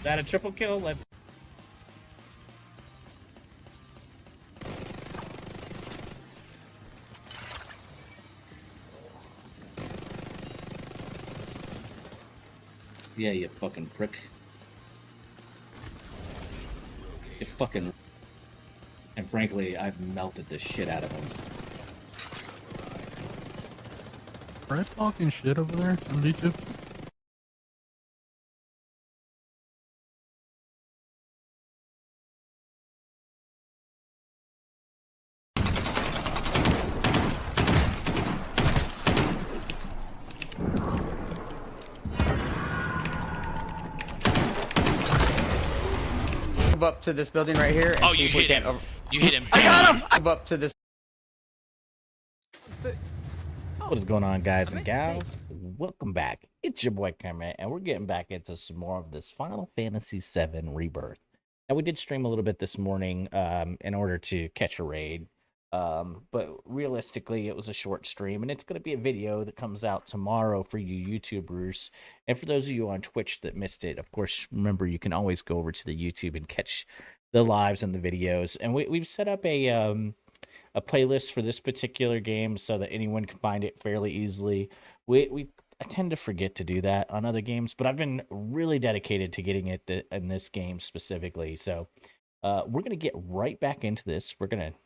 that a triple kill? Let's... Yeah, you fucking prick. You fucking... And frankly, I've melted the shit out of him. Brad talking shit over there on YouTube? Move up to this building right here. And You hit him. You hit him. I got him! Move up to this. What is going on, guys and gals? Welcome back. It's your boy Cameron, and we're getting back into some more of this Final Fantasy VII Rebirth. Now, we did stream a little bit this morning in order to catch a raid, but realistically, it was a short stream, and it's going to be a video that comes out tomorrow for you YouTubers. And for those of you on Twitch that missed it, of course, remember, you can always go over to the YouTube and catch the lives and the videos. And we've set up a playlist for this particular game so that anyone can find it fairly easily. I tend to forget to do that on other games, but I've been really dedicated to getting it in this game specifically. So we're going to get right back into this. We're going to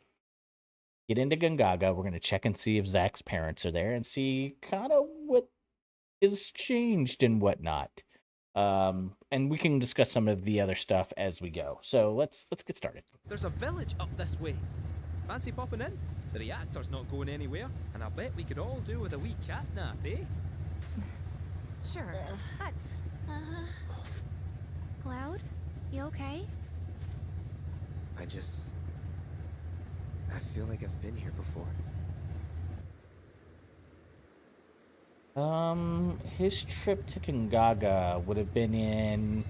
get into Gongaga. We're going to check and see if Zack's parents are there and see kind of what is changed and whatnot. And we can discuss some of the other stuff as we go. So let's get started. There's a village up this way. Fancy popping in? The reactor's not going anywhere, and I bet we could all do with a wee cat nap, eh? Sure. Let's. Cloud? You okay? I feel like I've been here before. His trip to Gongaga would have been in,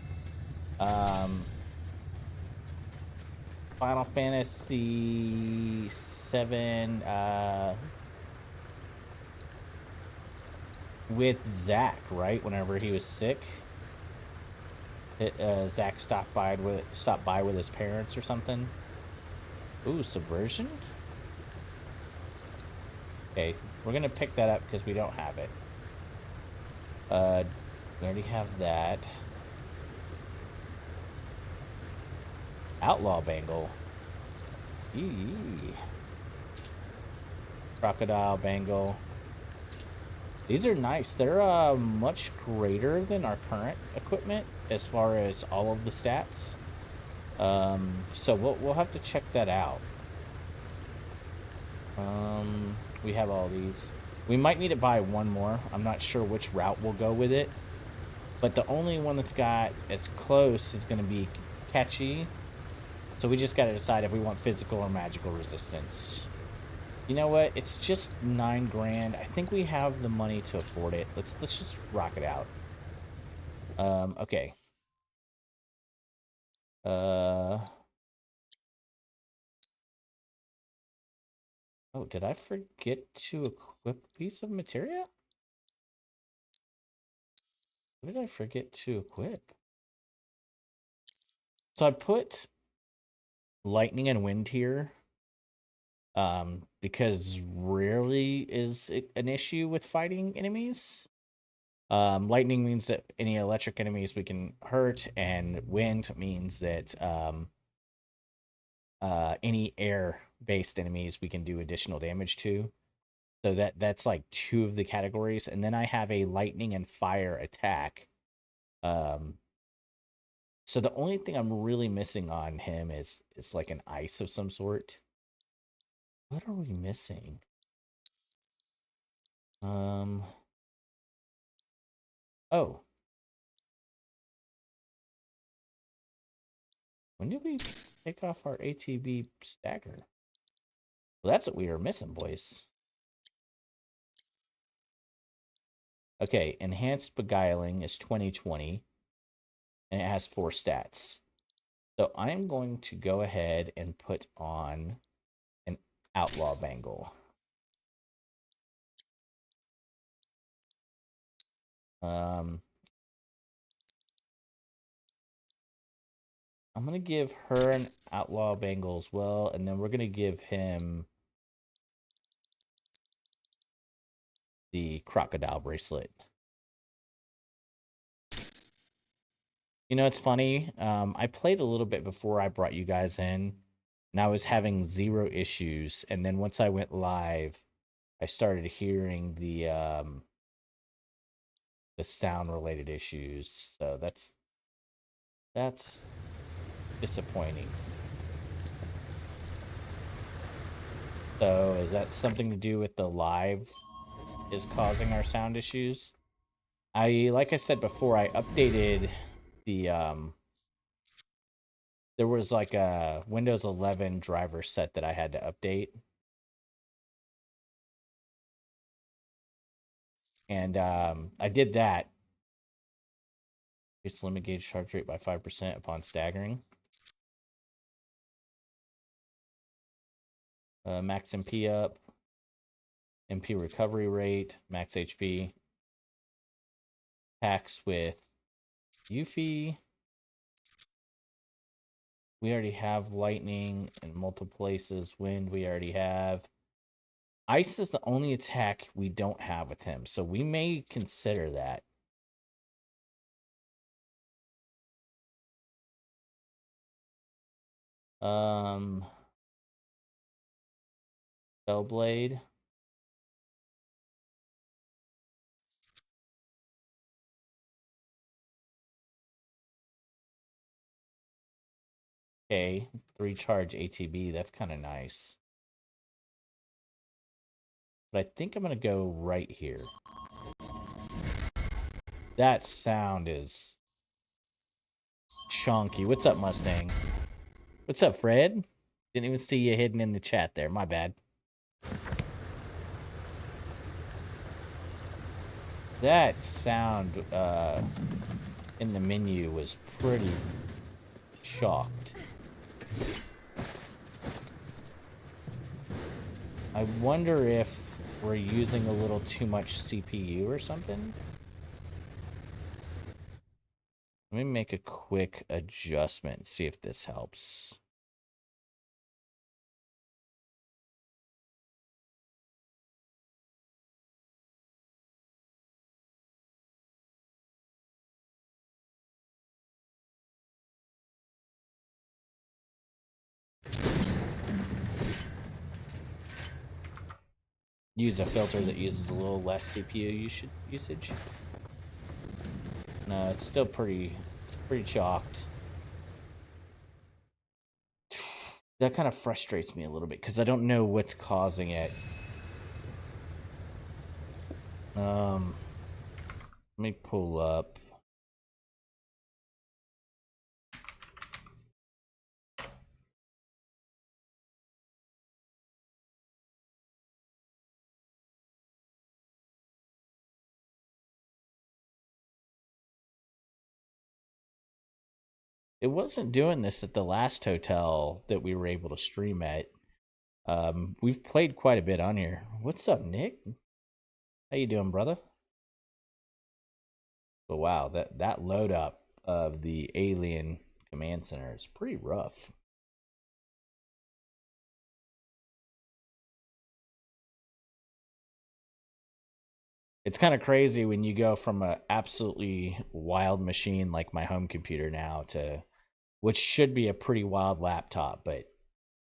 Final Fantasy VII, with Zack, right? Whenever he was sick, Zack stopped by with his parents or something. Ooh, subversion. Okay, we're gonna pick that up because we don't have it. We already have that. Outlaw bangle. Eee. Crocodile bangle. These are nice. They're much greater than our current equipment as far as all of the stats. So we'll have to check that out. We have all these. We might need to buy one more. I'm not sure which route we'll go with it, but the only one that's got as close is going to be catchy. So we just got to decide if we want physical or magical resistance. You know what? It's just 9 grand. I think we have the money to afford it. Let's just rock it out. Okay. Oh, did I forget to equip a piece of materia? What did I forget to equip? So I put lightning and wind here, because rarely is it an issue with fighting enemies. Lightning means that any electric enemies we can hurt, and wind means that any air-based enemies we can do additional damage to. So that's like 2 of the categories, and then I have a lightning and fire attack. So the only thing I'm really missing on him is like an ice of some sort. What are we missing? Oh. When did we take off our ATB stagger? Well, that's what we were missing, boys. Okay, enhanced beguiling is 2020, and it has 4 stats. So I'm going to go ahead and put on an outlaw bangle. I'm gonna give her an outlaw bangle as well, and then we're gonna give him the crocodile bracelet. You know, it's funny. I played a little bit before I brought you guys in, and I was having 0 issues. And then once I went live, I started hearing the sound-related issues. So that's disappointing. So is that something to do with the live is causing our sound issues? Like I said before, I updated the there was like a Windows 11 driver set that I had to update. And I did that. It's limit gauge charge rate by 5% upon staggering. Max MP up. MP recovery rate. Max HP. Packs with Yuffie. We already have lightning in multiple places. Wind we already have. Ice is the only attack we don't have with him, so we may consider that. Spellblade. Okay, 3 charge ATB. That's kind of nice. But I think I'm going to go right here. That sound is chunky. What's up, Mustang? What's up, Fred? Didn't even see you hidden in the chat there. My bad. That sound in the menu was pretty shocked. I wonder if we're using a little too much CPU or something. Let me make a quick adjustment and see if this helps. Use a filter that uses a little less CPU usage. No, it's still pretty chalked. That kind of frustrates me a little bit because I don't know what's causing it. Let me pull up. It wasn't doing this at the last hotel that we were able to stream at. We've played quite a bit on here. What's up, Nick? How you doing, brother? But wow, that load up of the Alien Command Center is pretty rough. It's kind of crazy when you go from an absolutely wild machine like my home computer now to which should be a pretty wild laptop, but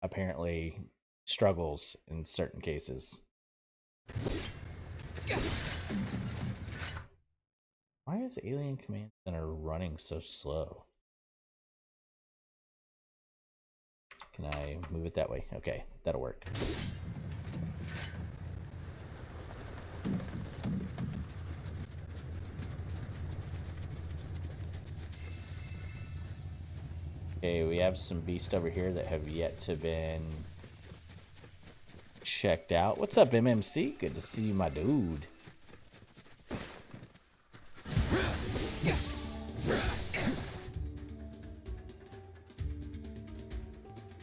apparently struggles in certain cases. Why is Alien Command Center running so slow? Can I move it that way? Okay, that'll work. Okay, we have some beasts over here that have yet to been checked out. What's up, MMC? Good to see you, my dude.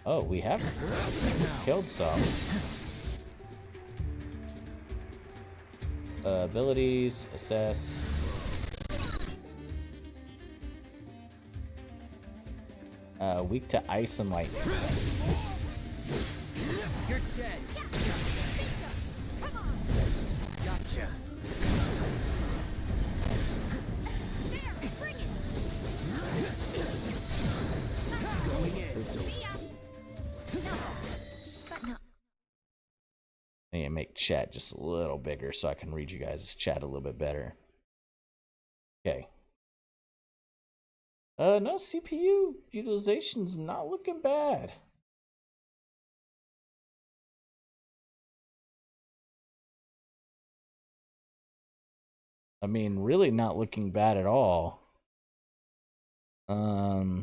Oh, we have killed some. Abilities, assess. Weak to ice and lightning. You're dead. Gotcha. I need to make chat just a little bigger so I can read you guys' chat a little bit better. Okay. No, CPU utilization's not looking bad. I mean, really not looking bad at all. The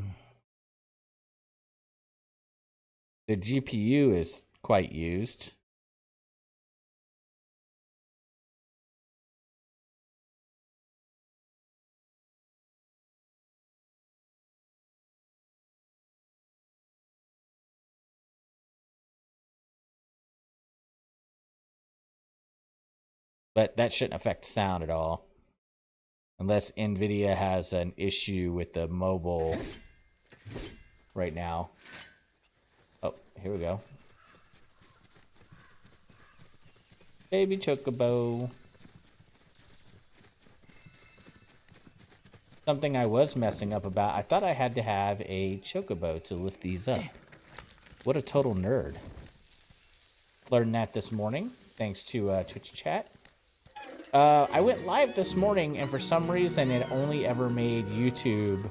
GPU is quite used. But that shouldn't affect sound at all. Unless NVIDIA has an issue with the mobile right now. Oh, here we go. Baby Chocobo. Something I was messing up about. I thought I had to have a Chocobo to lift these up. What a total nerd. Learned that this morning, thanks to Twitch chat. I went live this morning, and for some reason, it only ever made YouTube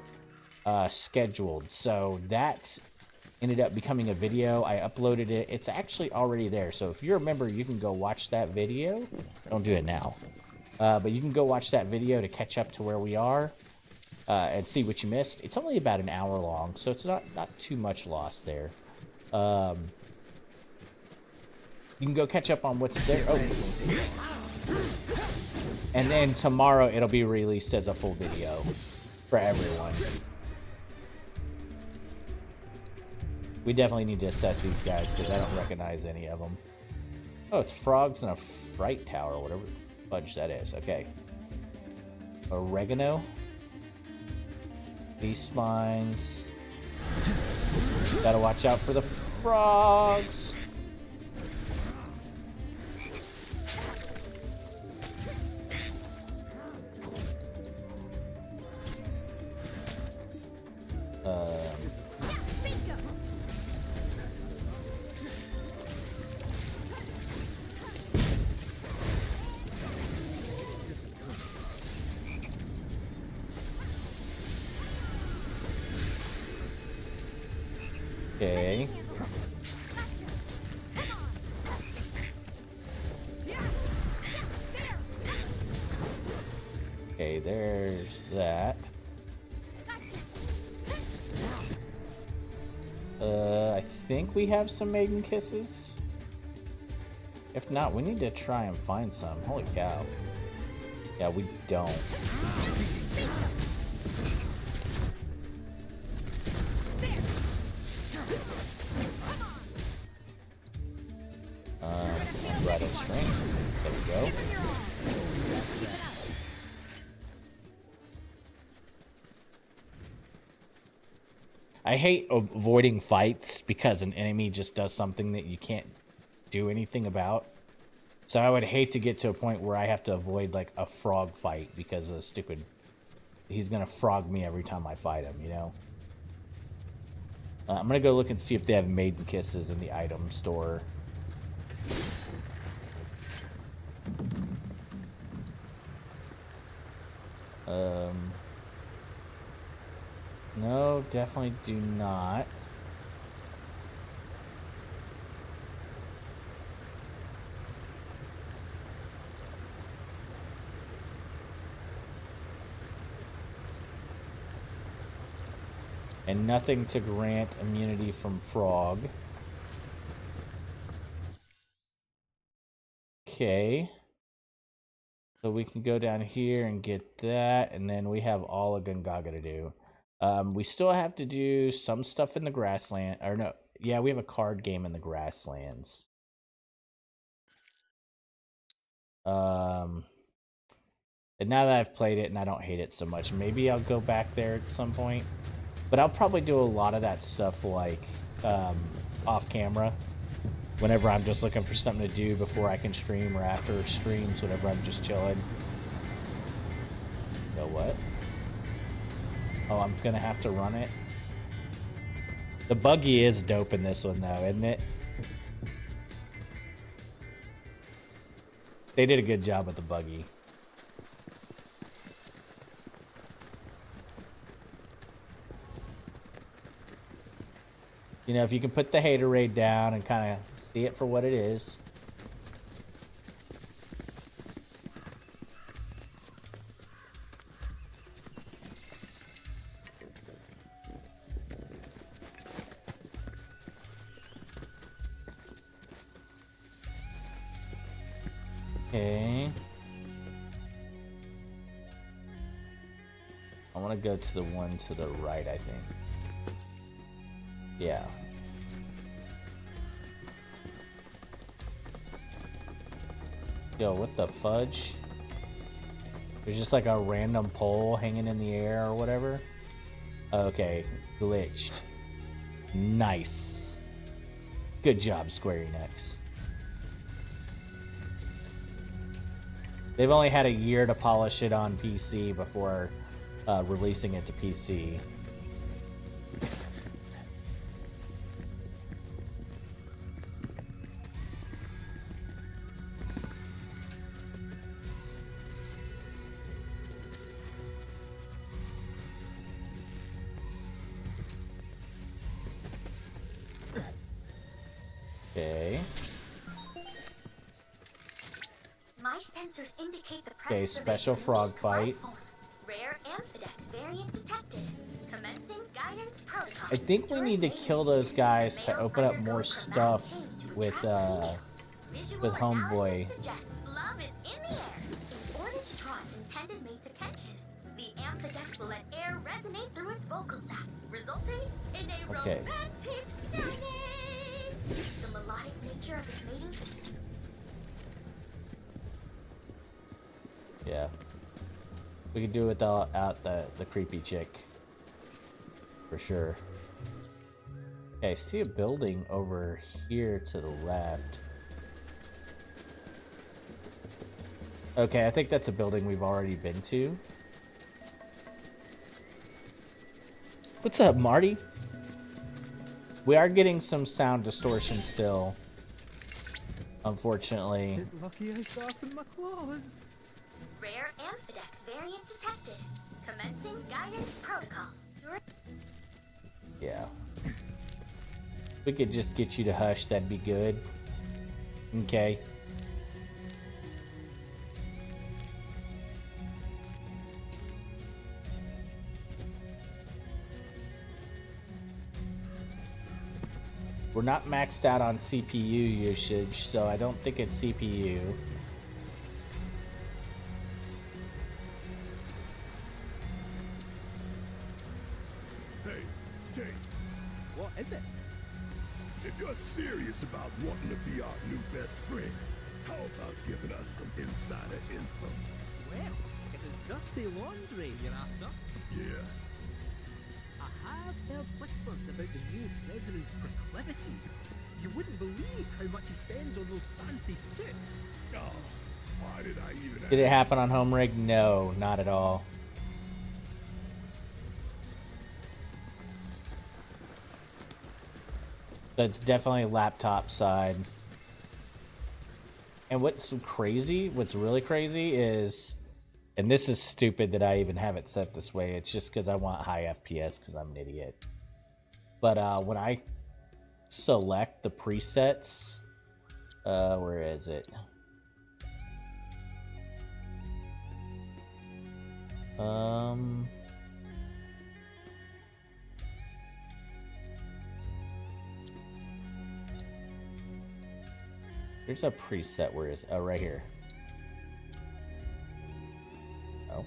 scheduled. So that ended up becoming a video. I uploaded it. It's actually already there. So if you're a member, you can go watch that video. Don't do it now. But you can go watch that video to catch up to where we are and see what you missed. It's only about an hour long, so it's not too much lost there. You can go catch up on what's there. Oh. And then tomorrow it'll be released as a full video for everyone. We definitely need to assess these guys because I don't recognize any of them. Oh, it's frogs and a fright tower, whatever fudge that is. Okay. Oregano. Beast spines. Gotta watch out for the frogs. Okay. Okay, there's that. I think we have some maiden kisses. If not, we need to try and find some. Holy cow. Yeah, we don't. Right on string. There we go. I hate avoiding fights because an enemy just does something that you can't do anything about. So I would hate to get to a point where I have to avoid like a frog fight because of the stupid... He's gonna frog me every time I fight him, you know? I'm gonna go look and see if they have maiden kisses in the item store. No, definitely do not. And nothing to grant immunity from frog. Okay. So we can go down here and get that, and then we have all of Gongaga to do. We still have to do some stuff in the grassland, or no, yeah, we have a card game in the grasslands. And now that I've played it and I don't hate it so much, maybe I'll go back there at some point. But I'll probably do a lot of that stuff like off camera. Whenever I'm just looking for something to do before I can stream or after streams, whenever I'm just chilling. So what? Oh, I'm gonna have to run it. The buggy is dope in this one though, isn't it? They did a good job with the buggy. You know, if you can put the haterade down and kind of see it for what it is. Okay. I want to go to the one to the right, I think. Yeah. Yo, what the fudge? There's just like a random pole hanging in the air or whatever. Okay, glitched. Nice. Good job, Square Enix. They've only had a year to polish it on PC before releasing it to PC. Okay. My sensors indicate the Okay, presence special of a frog unique fight. life form. Rare amphidex variant detected. Commencing guidance protocol. I think we need to kill those guys to open up more stuff with Homeboy. Love is in the air. In order to draw its intended mate's attention, the amphidex will let air resonate through its vocal sac, resulting in a Okay. romantic serenade. The melodic nature of its mating. Yeah. We could do without the creepy chick. For sure. Okay, I see a building over here to the left. Okay, I think that's a building we've already been to. What's up, Marty? We are getting some sound distortion still. Unfortunately. It's lucky I sharpened my claws. Rare amphidex variant detected. Commencing guidance protocol. Yeah. If we could just get you to hush, that'd be good. Okay. We're not maxed out on CPU usage, so I don't think it's CPU. Hey, What is it? if you're serious about wanting to be our new best friend, how about giving us some insider info? Well, if it's dirty laundry you're after, Yeah, I have heard whispers about the new president's proclivities. You wouldn't believe how much he spends on those fancy suits. oh, why did I even Did it ask? happen on home rig? No, not at all. But it's definitely laptop side. And what's crazy, what's really crazy is, and this is stupid that I even have it set this way, it's just because I want high FPS because I'm an idiot. But when I select the presets, where is it? There's a preset. Where is? Oh, right here. Oh.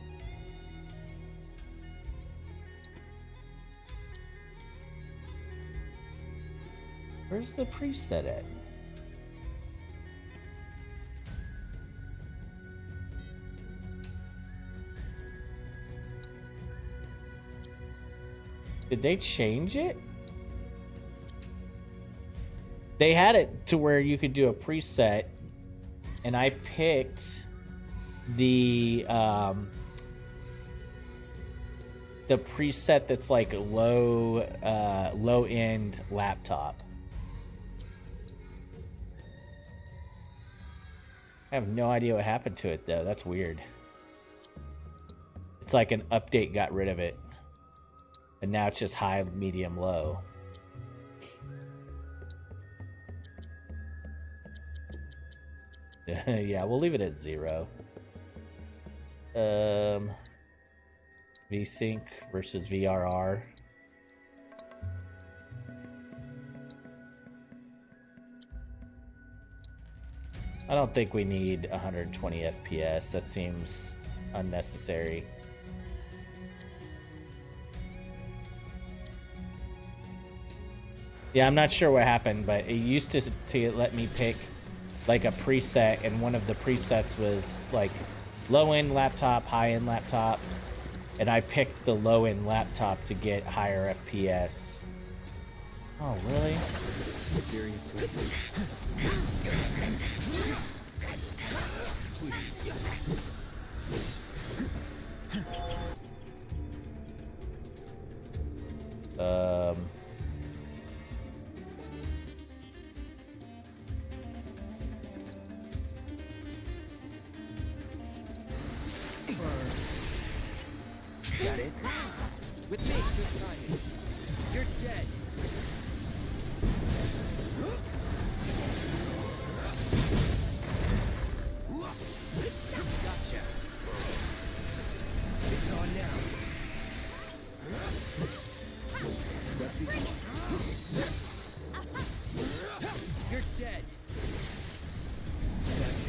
Where's the preset at? Did they change it? They had it to where you could do a preset, and I picked the preset that's like low end laptop. I have no idea what happened to it though. That's weird. It's like an update got rid of it, and now it's just high, medium, low. Yeah, we'll leave it at 0. VSync versus VRR. I don't think we need 120 FPS. That seems unnecessary. Yeah, I'm not sure what happened, but it used to let me pick like a preset, and one of the presets was like low-end laptop, high-end laptop, and I picked the low-end laptop to get higher FPS. Oh, really? Seriously? Got it? With me, you're trying. You're dead. Gotcha. It's on now. You're dead. That's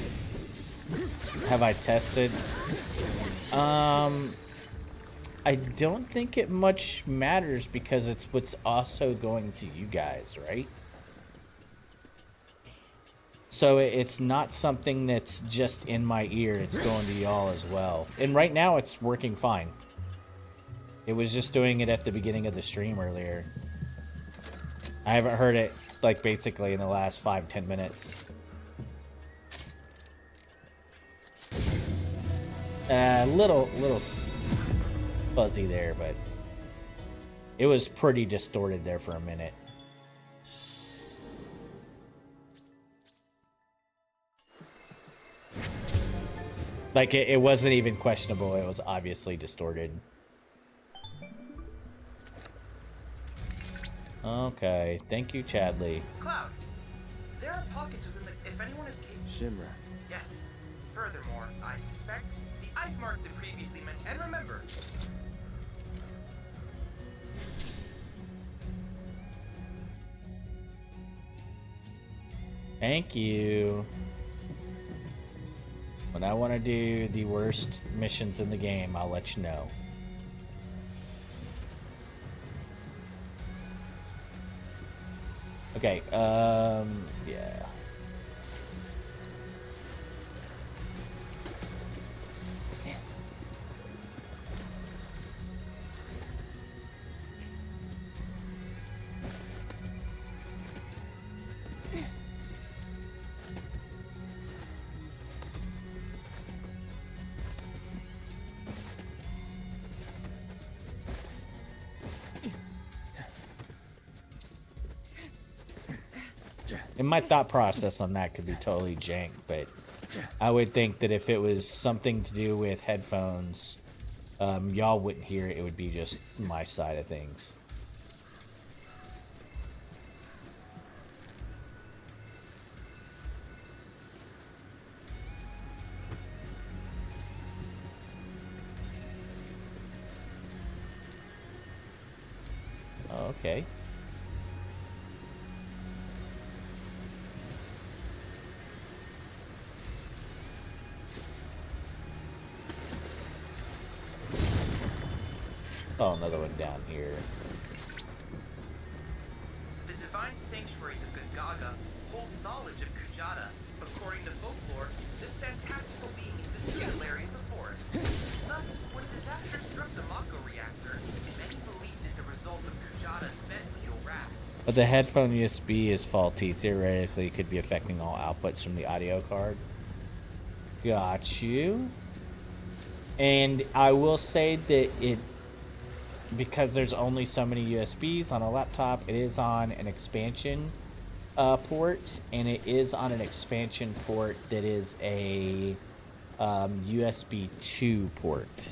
it. Have I tested? I don't think it much matters because it's what's also going to you guys, right? So it's not something that's just in my ear, it's going to y'all as well. And right now it's working fine. It was just doing it at the beginning of the stream earlier. I haven't heard it like basically in the last 5-10 minutes. Little fuzzy there, but it was pretty distorted there for a minute. Like it wasn't even questionable, it was obviously distorted. Okay, thank you, Chadley. Cloud, there are pockets within the... If anyone is capable... Shimra. Yes. Furthermore, I suspect I've marked the previously mentioned... And remember... Thank you. When I want to do the worst missions in the game, I'll let you know. Okay, yeah. And my thought process on that could be totally jank, but I would think that if it was something to do with headphones, y'all wouldn't hear it. It would be just my side of things. Okay. Oh, another one down here. The divine sanctuaries of Gongaga hold knowledge of Kujata. According to folklore, this fantastical being is the tutelary of the forest. Thus, when disaster struck the Mako reactor, many believed it the result of But the headphone USB is faulty. Theoretically, it could be affecting all outputs from the audio card. Got you. And I will say that it, because there's only so many USBs on a laptop, it is on an expansion port, and it is on an expansion port that is a USB 2 port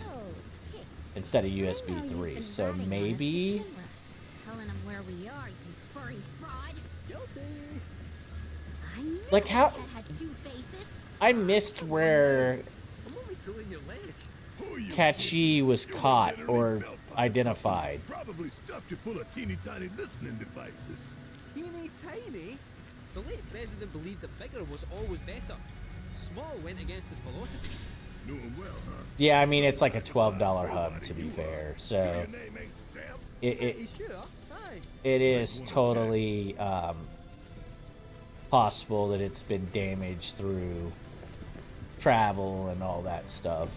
instead of USB 3. So maybe. Telling them where we are, you furry fraud. Guilty. I knew Like how that had two faces. I missed where I'm only pulling your leg. Kachi was caught or identified. Probably stuffed you full of teeny tiny listening devices. Teeny tiny? The late president believed that bigger was always better. Small went against his philosophy. Knew him well, huh? Yeah, I mean it's like a $12 hub to be fair. So Your name ain't stamped. You sure? Aye. it is totally possible that it's been damaged through travel and all that stuff.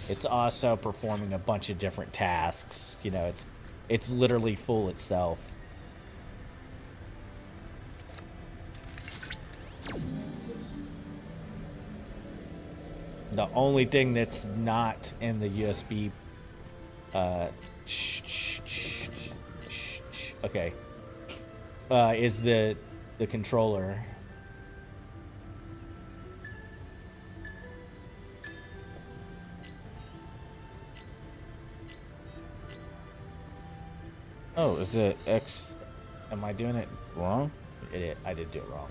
It's also performing a bunch of different tasks. You know, it's literally full itself. The only thing that's not in the USB okay, is the controller. Oh, is it X? Am I doing it wrong? I did do it wrong.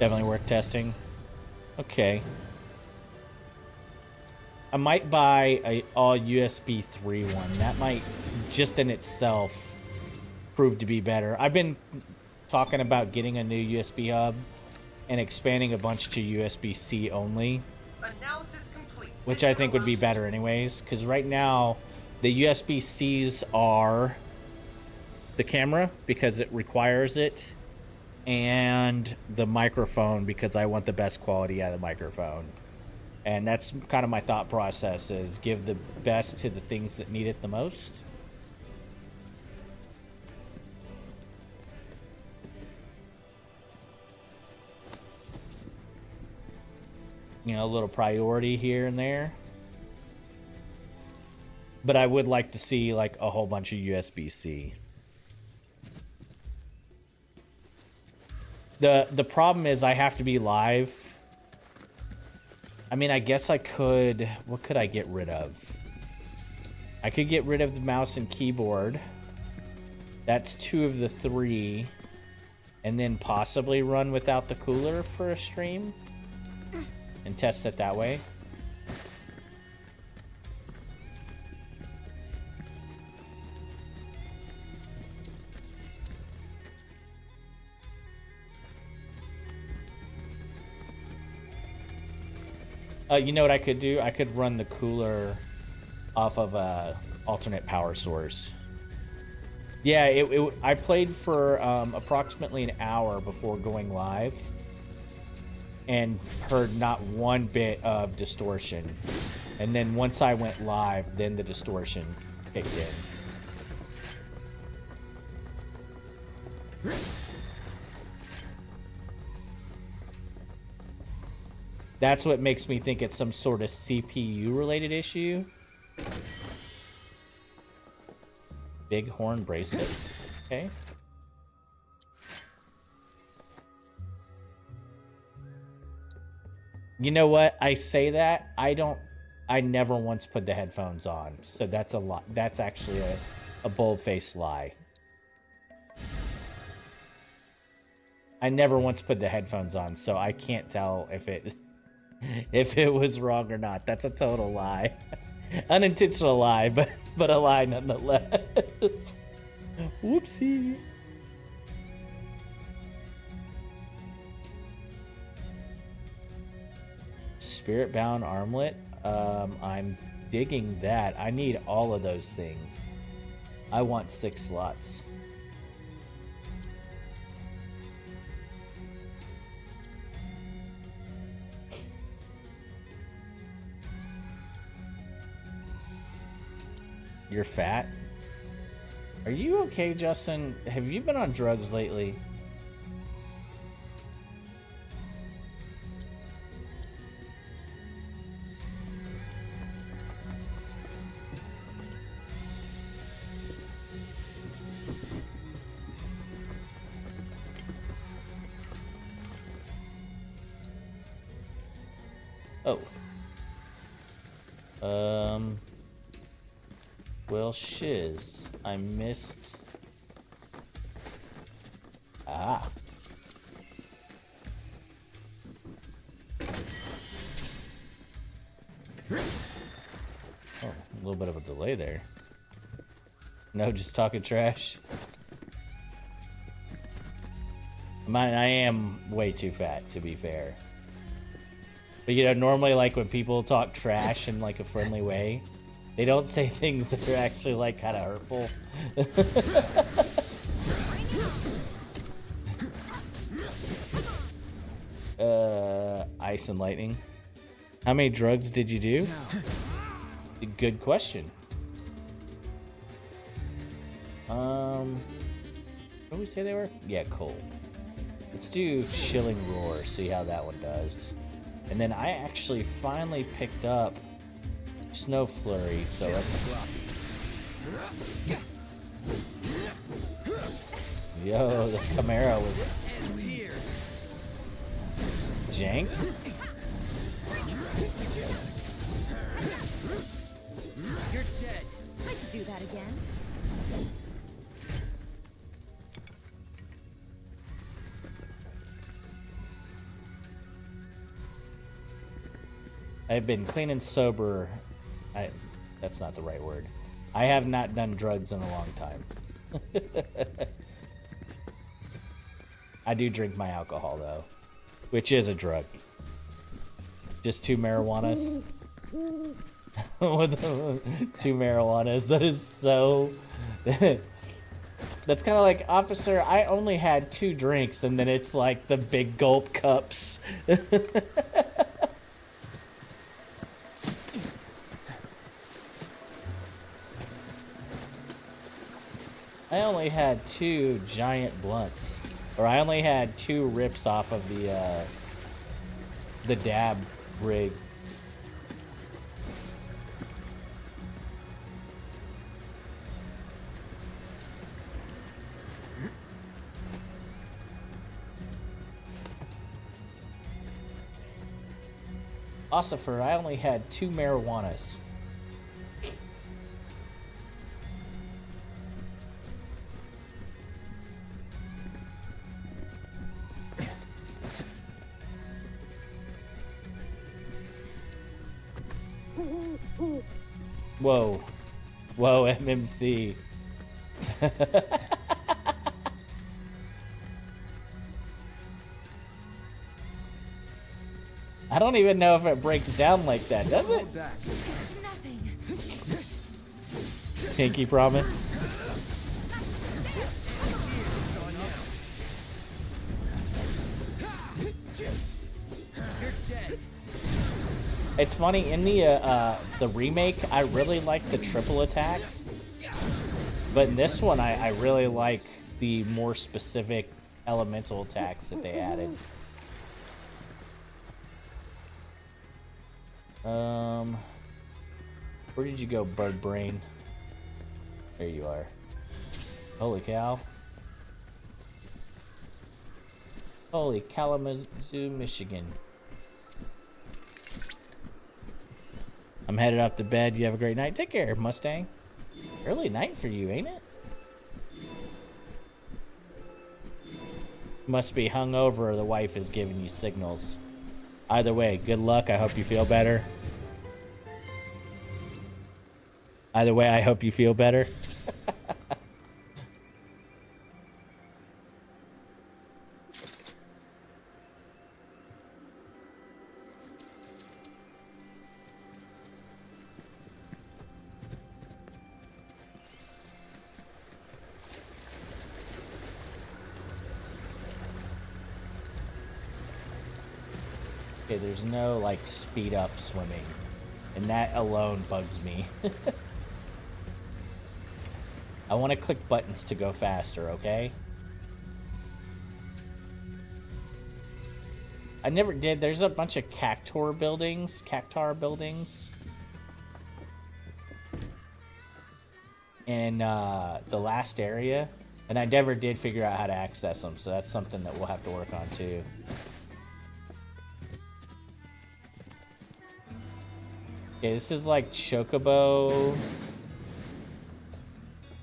Definitely worth testing. Okay. I might buy a all USB 3 one. That might just in itself prove to be better. I've been talking about getting a new USB hub and expanding a bunch to USB-C only, Analysis complete. which I think would be better anyways, because right now the USB-Cs are the camera because it requires it, and the microphone because I want the best quality out of the microphone. And that's kind of my thought process, is give the best to the things that need it the most. You know, a little priority here and there. But I would like to see like a whole bunch of USB-C. The problem is I have to be live. I mean, I guess I could... What could I get rid of? I could get rid of the mouse and keyboard. That's 2 of the 3. And then possibly run without the cooler for a stream. And test it that way. You know what I could do? I could run the cooler off of a alternate power source. Yeah, I played for approximately an hour before going live and heard not one bit of distortion. And then once I went live, then the distortion kicked in. That's what makes me think it's some sort of CPU related issue. Big horn bracelets. Okay. You know what? I say that. I never once put the headphones on. So that's a lot. That's actually a bold-faced lie. I never once put the headphones on, so I can't tell if it was wrong or not. That's a total lie. Unintentional lie, but a lie nonetheless. Whoopsie. Spirit-bound armlet. I'm digging that. I need all of those things. I want 6 slots. You're fat? Are you okay, Justin? Have you been on drugs lately? Oh. Well, shiz. I missed... Ah. Oh, a little bit of a delay there. No, just talking trash. I am way too fat, to be fair. But you know, normally like when people talk trash in like a friendly way, they don't say things that are actually like kind of hurtful. Ice and lightning. How many drugs did you do? Good question. What did we say they were? Yeah, cold. Let's do Chilling Roar, see how that one does. And then I actually finally picked up Snow Flurry, so let's... Yo, the Chimera was... jank? You're dead. I could do that again. I've been clean and sober. That's not the right word. I have not done drugs in a long time. I do drink my alcohol though, which is a drug. Just 2 marijuanas. With 2 marijuanas. That is so... That's kind of like, officer, I only had 2 drinks, and then it's like the big gulp cups. I only had 2 giant blunts, or I only had 2 rips off of the dab rig. Ossifer, I only had 2 marijuanas. Whoa. Whoa, MMC. I don't even know if it breaks down like that, does it? Pinky promise. It's funny, in the remake, I really like the triple attack, but in this one, I really like the more specific elemental attacks that they added. Where did you go, bird brain? There you are. Holy cow. Holy Kalamazoo, Michigan. I'm headed up to bed. You have a great night. Take care, Mustang. Early night for you, ain't it? Must be hungover or the wife is giving you signals. Either way, good luck. I hope you feel better. Either way, I hope you feel better. Okay, there's no, like, speed up swimming. And that alone bugs me. I want to click buttons to go faster, okay? I never did. There's a bunch of cactar buildings in the last area, and I never did figure out how to access them, so that's something that we'll have to work on too. Okay, this is like Chocobo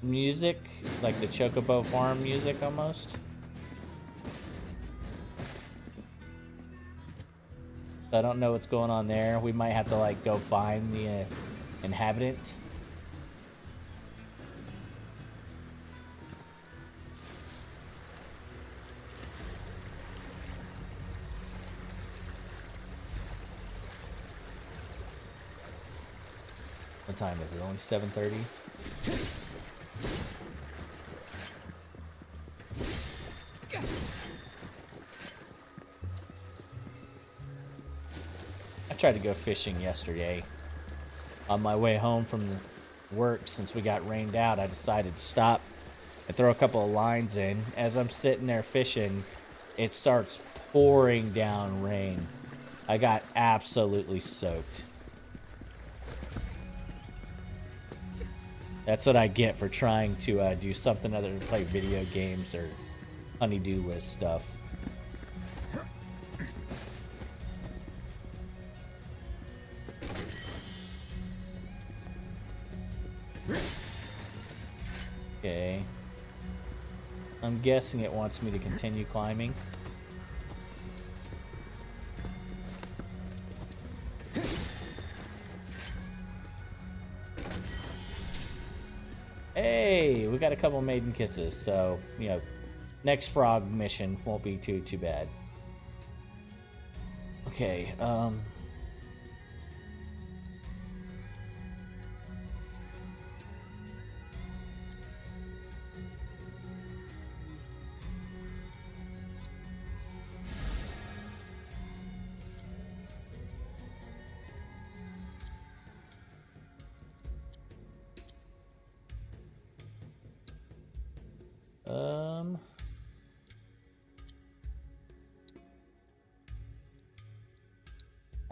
music, like the Chocobo farm music almost. I don't know what's going on there. We might have to like go find the inhabitant. What time is it? Only 7:30? I tried to go fishing yesterday. On my way home from work, since we got rained out, I decided to stop and throw a couple of lines in. As I'm sitting there fishing, it starts pouring down rain. I got absolutely soaked. That's what I get for trying to do something other than play video games or honeydew list stuff. Okay. I'm guessing it wants me to continue climbing. Hey, we got a couple maiden kisses, so, you know, next frog mission won't be too bad. Okay,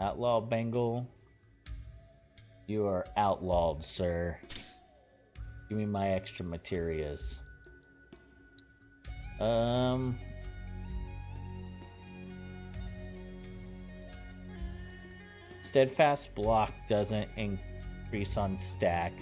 Outlaw Bengal, you are outlawed, sir. Give me my extra materials. Steadfast block doesn't increase on stack.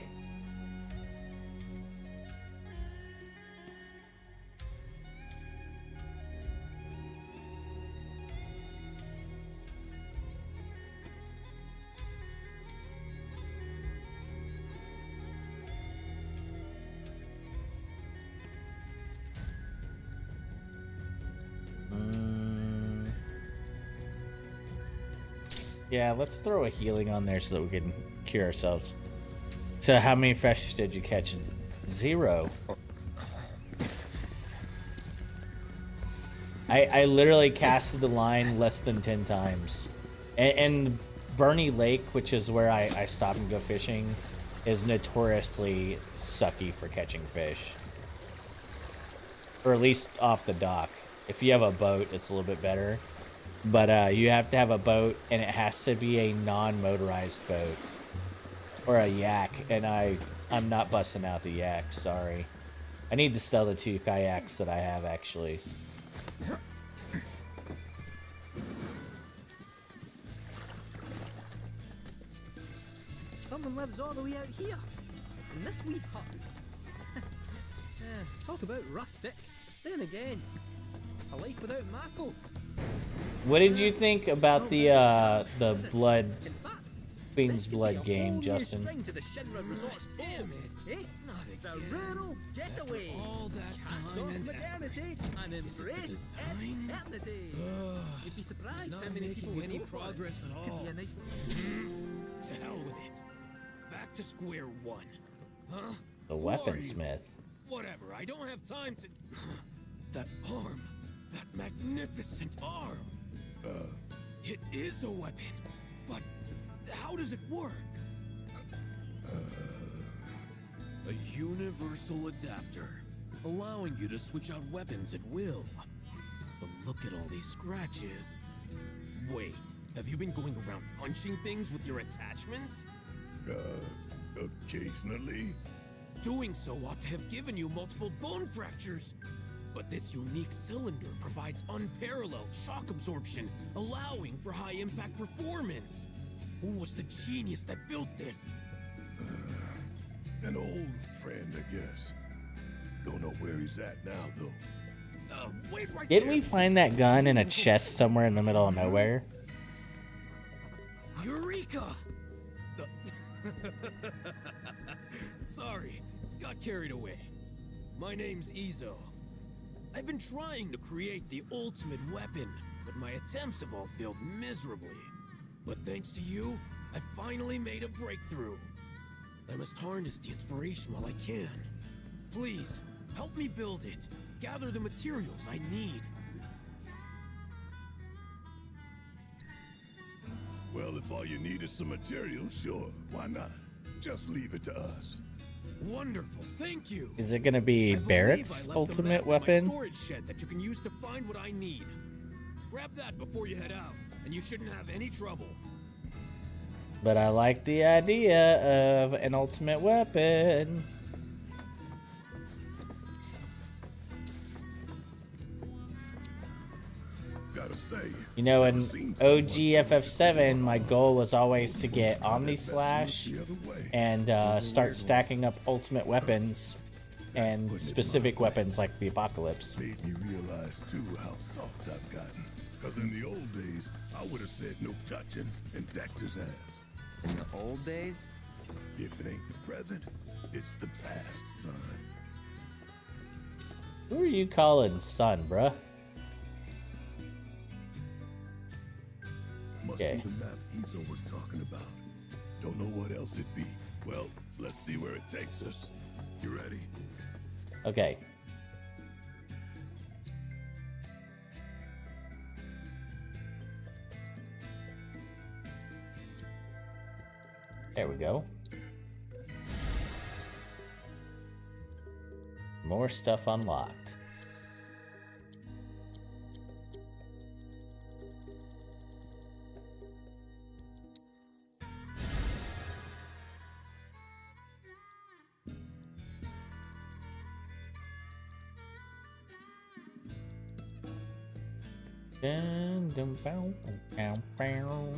Yeah, let's throw a healing on there so that we can cure ourselves. So how many fish did you catch? 0. I literally casted the line less than 10 times. And Bernie Lake, which is where I stop and go fishing, is notoriously sucky for catching fish. Or at least off the dock. If you have a boat, it's a little bit better. But you have to have a boat, and it has to be a non-motorized boat. Or a yak, and I'm not busting out the yak, sorry. I need to sell the 2 kayaks that I have, actually. Someone lives all the way out here, in this wee hut. Talk about rustic. Then again, a life without Mako. What did you think about the blood, Queen's Blood game, Justin? Damn it, eh? The rural getaway. All that time and modernity and embrace eternity. You'd be surprised how many people would any progress at all. Could be a nice To hell with it. Back to square one. Huh? The weaponsmith. Whatever, I don't have time to... That arm. That magnificent arm. It is a weapon. But how does it work? A universal adapter, allowing you to switch out weapons at will. But look at all these scratches. Wait, have you been going around punching things with your attachments? Occasionally. Doing so ought to have given you multiple bone fractures. But this unique cylinder provides unparalleled shock absorption, allowing for high impact performance. Who was the genius that built this? An old friend, I guess. Don't know where he's at now, though. Wait right Didn't there. we find that gun in a chest somewhere in the middle of nowhere? Eureka! Sorry, got carried away. My name's Izo. I've been trying to create the ultimate weapon, but my attempts have all failed miserably. But thanks to you, I finally made a breakthrough. I must harness the inspiration while I can. Please, help me build it. Gather the materials I need. Well, if all you need is some material, sure, why not? Just leave it to us. Wonderful, thank you. Is it gonna be I believe Barrett's I left a ultimate map in my weapon? storage shed that you can use to find what I need. Grab that before you head out, and you shouldn't have any trouble. But I like the idea of an ultimate weapon. Gotta say, You know, in never seen someone OG so FF7, my goal was always to get try their Omni best to look Slash the other way. and start stacking up ultimate weapons and specific weapons like the Apocalypse. Made me realize, too, how soft I've gotten. Because in the old days, I would have said no touching and decked his ass. In the old days? If it ain't the present, it's the past, son. Who are you calling son, bruh? Must Okay. be the map Izo was talking about. Don't know what else it'd be. Well, let's see where it takes us. You ready? Okay. There we go. More stuff unlocked. Dun, dun, bow, bow, bow.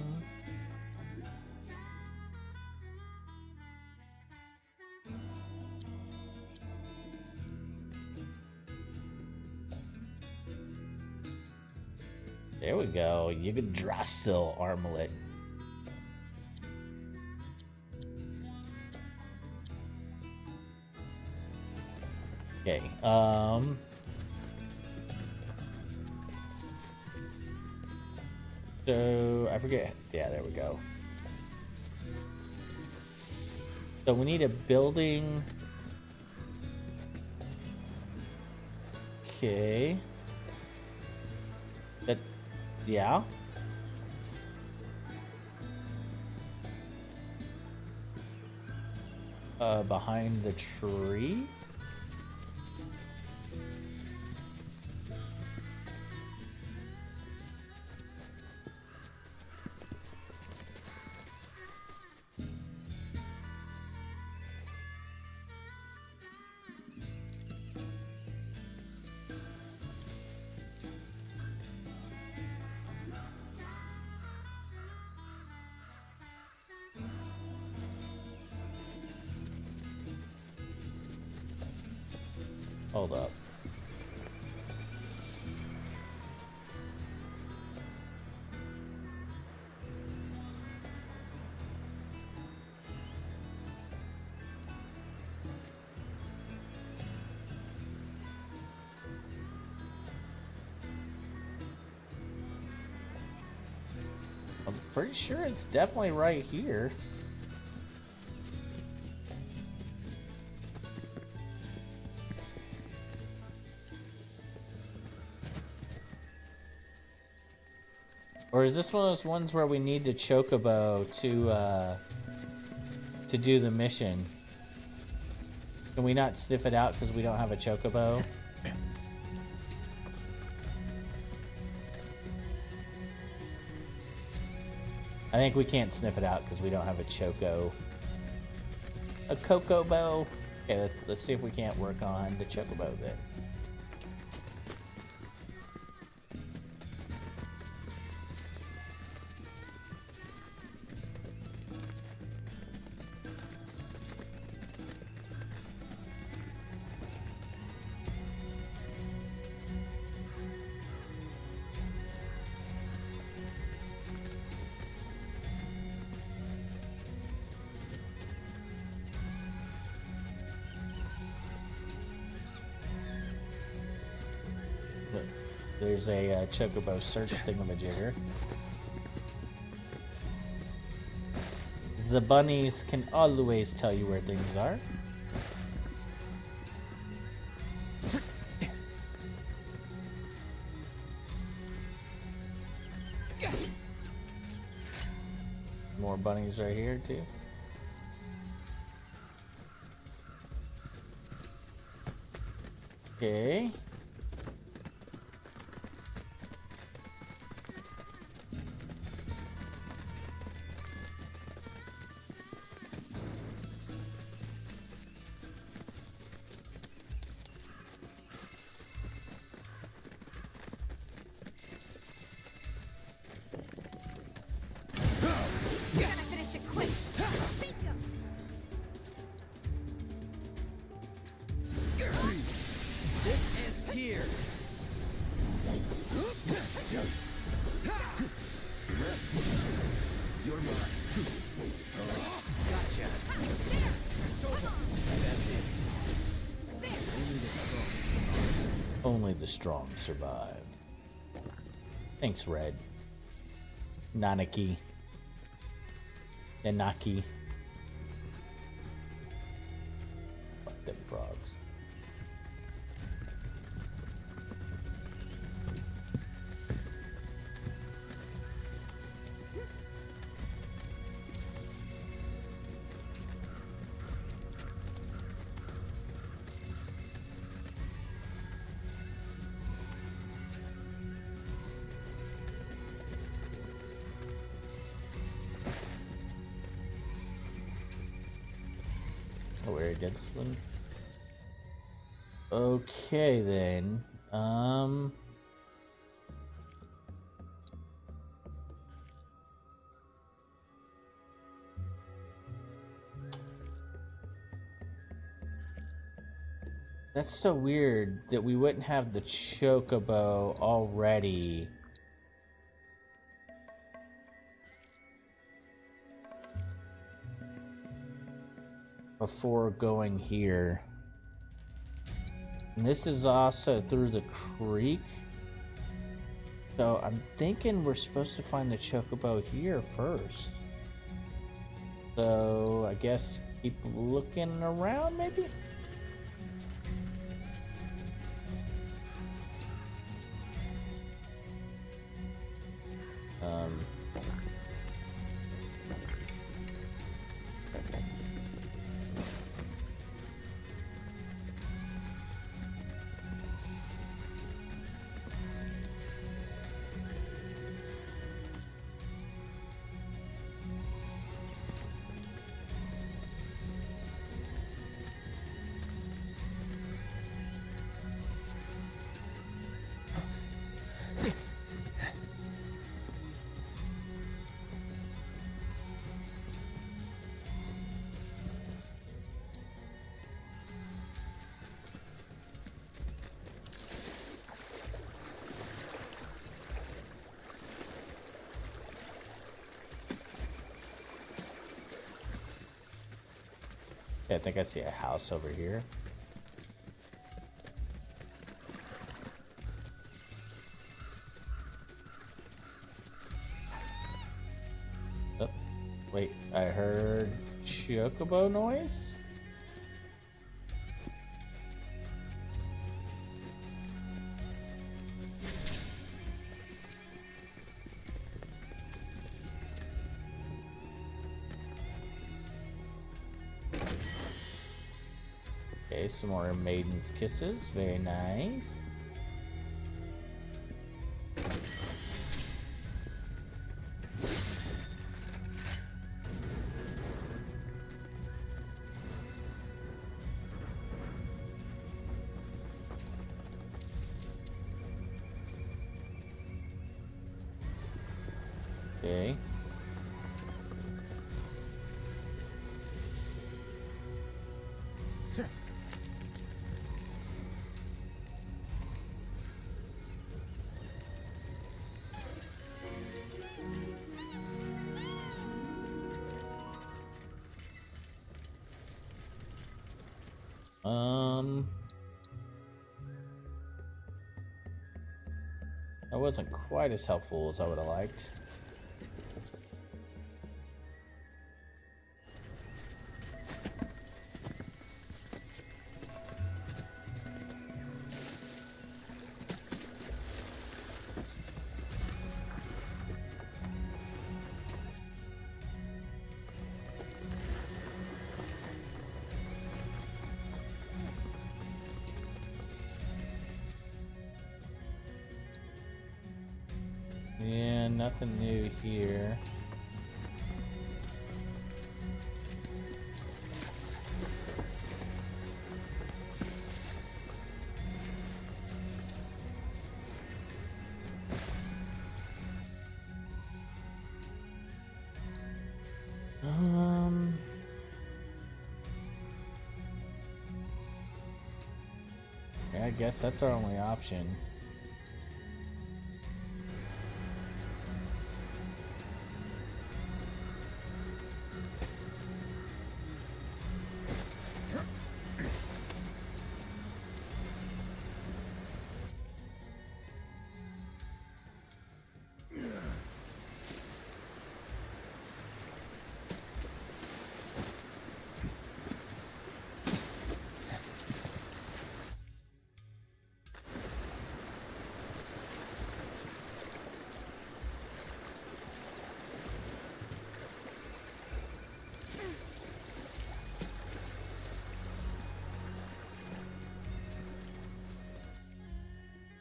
There we go. Yggdrasil armlet. Okay. So I forget. Yeah, there we go. So we need a building. Okay. That, yeah. Behind the tree. Hold up. I'm pretty sure it's definitely right here. Or is this one of those ones where we need to Chocobo to do the mission? Can we not sniff it out because we don't have a chocobo? I think we can't sniff it out because we don't have a cocobo. Okay, let's see if we can't work on the chocobo then. There's a chocobo search thingamajigger. The bunnies can always tell you where things are. More bunnies right here too. Okay. Only the strong survive. Thanks, Red. Nanaki. Nanaki. Fuck them frogs. Where it gets one. Okay then. That's so weird that we wouldn't have the chocobo already. Before going here. And this is also through the creek. So I'm thinking we're supposed to find the chocobo here first. So I guess keep looking around maybe? I think I see a house over here. Oh, wait, I heard chocobo noise? some more Maiden's Kisses. Very nice. Okay. That wasn't quite as helpful as I would have liked. Yeah, nothing new here. Yeah, I guess that's our only option.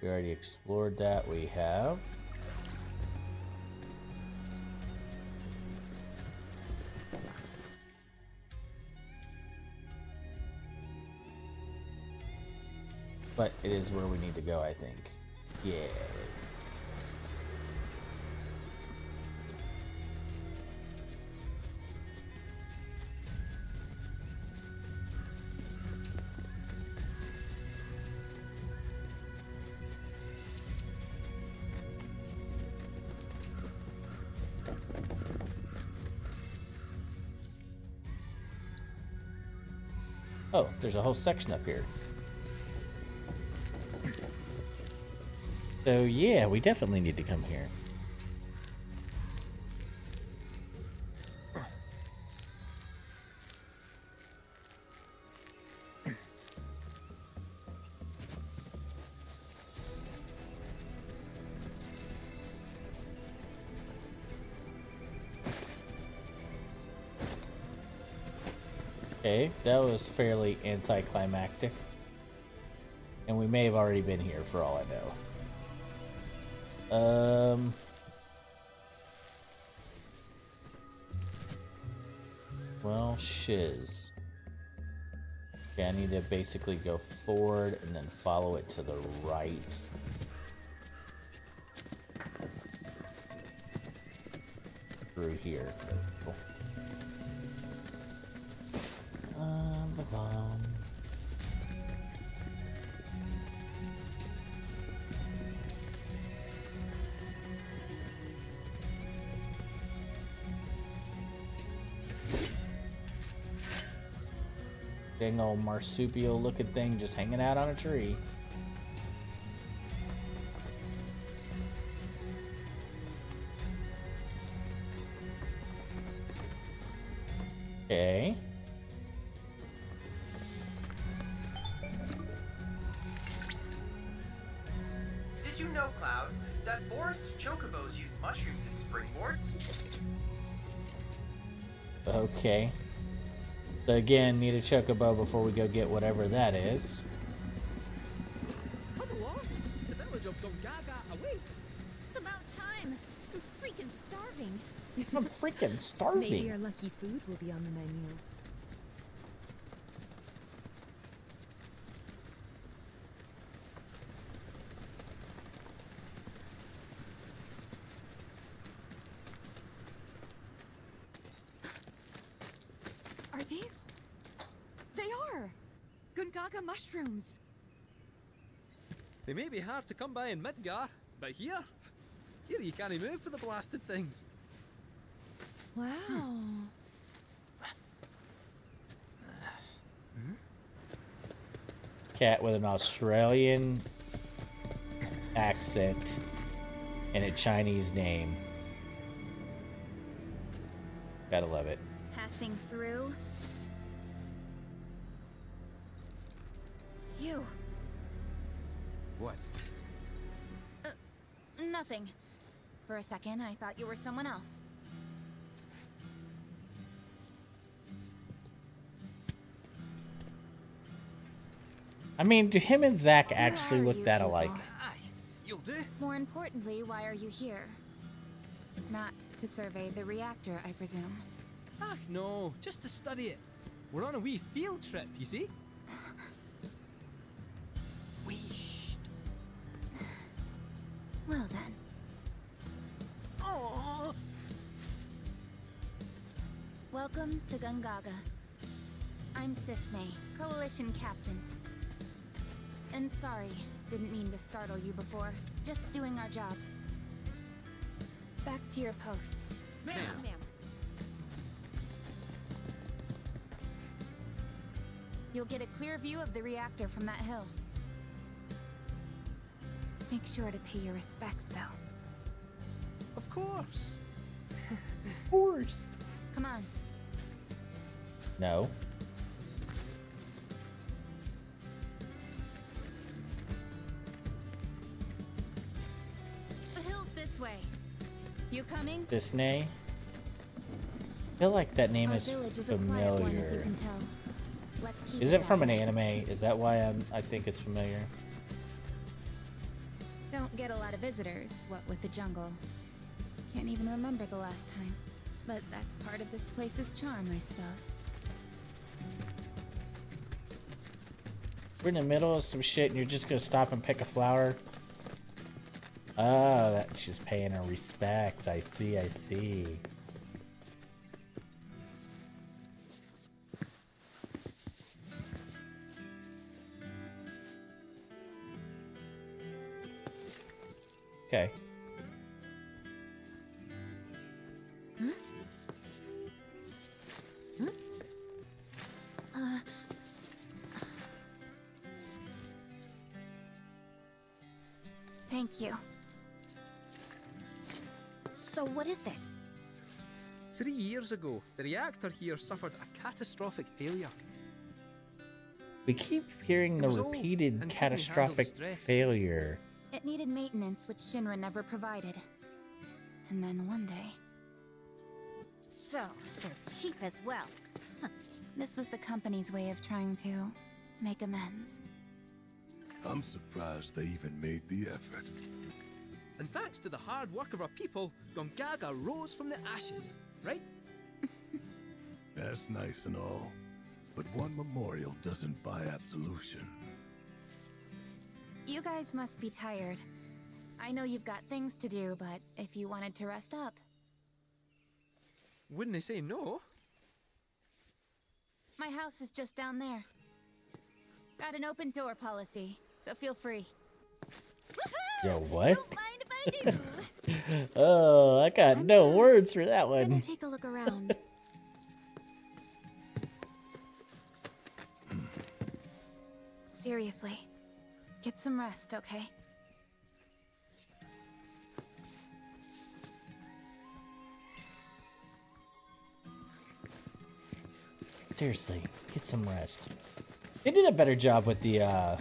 We already explored that. We have. But it is where we need to go, I think. Yeah. Oh, there's a whole section up here. So yeah, we definitely need to come here. Okay, that was fairly anticlimactic. And we may have already been here for all I know. Well, shiz. Okay, I need to basically go forward and then follow it to the right. Through here. Cool. Dang old marsupial looking thing just hanging out on a tree. Okay. Did you know, Cloud, that forest chocobos use mushrooms as springboards? Okay. So again, need a chocobo before we go get whatever that is. Come along. The village of Gongaga awaits. It's about time. I'm freaking starving. I'm freaking starving. Maybe our lucky food will be on the menu. Are these? They are! Gongaga mushrooms! They may be hard to come by in Midgar, but here you can't move for the blasted things. Wow. Cat with an Australian accent and a Chinese name. Gotta love it. Passing through. You. What? Nothing. For a second, I thought you were someone else. I mean, do him and Zack actually are look you that people? alike? Aye, you'll do. More importantly, why are you here? Not to survey the reactor, I presume. Ah, no, just to study it. We're on a wee field trip, you see? Whee. Well then. Oh. Welcome to Gongaga. I'm Sisney, Coalition Captain. And sorry, didn't mean to startle you before. Just doing our jobs. Back to your posts. Ma'am. You'll get a clear view of the reactor from that hill. Make sure to pay your respects, though. Of course. Of course. Come on. No. The hill's this way. You coming? Disney. I feel like that name Our is village is a quiet one, as you familiar. can tell. Let's keep Is it from an that way. anime? Is that why I think it's familiar? Don't get a lot of visitors, what with the jungle. Can't even remember the last time. But that's part of this place's charm, I suppose. We're in the middle of some shit and you're just gonna stop and pick a flower? Oh, that she's paying her respects. I see, I see. Okay. Thank you. So what is this? 3 years ago, the reactor here suffered a catastrophic failure. We keep hearing It the was old repeated and couldn't catastrophic handle stress. failure. It needed maintenance, which Shinra never provided. And then one day... So, they're cheap as well. This was the company's way of trying to make amends. I'm surprised they even made the effort. And thanks to the hard work of our people, Gongaga rose from the ashes, right? That's nice and all, but one memorial doesn't buy absolution. You guys must be tired. I know you've got things to do, but if you wanted to rest up... Wouldn't I say no? My house is just down there. Got an open door policy, so feel free. Yo, what? Don't mind if I do. Oh, I got I'm no words for that Gonna one. take a look around. Seriously, get some rest, okay? Seriously, get some rest. They did a better job with the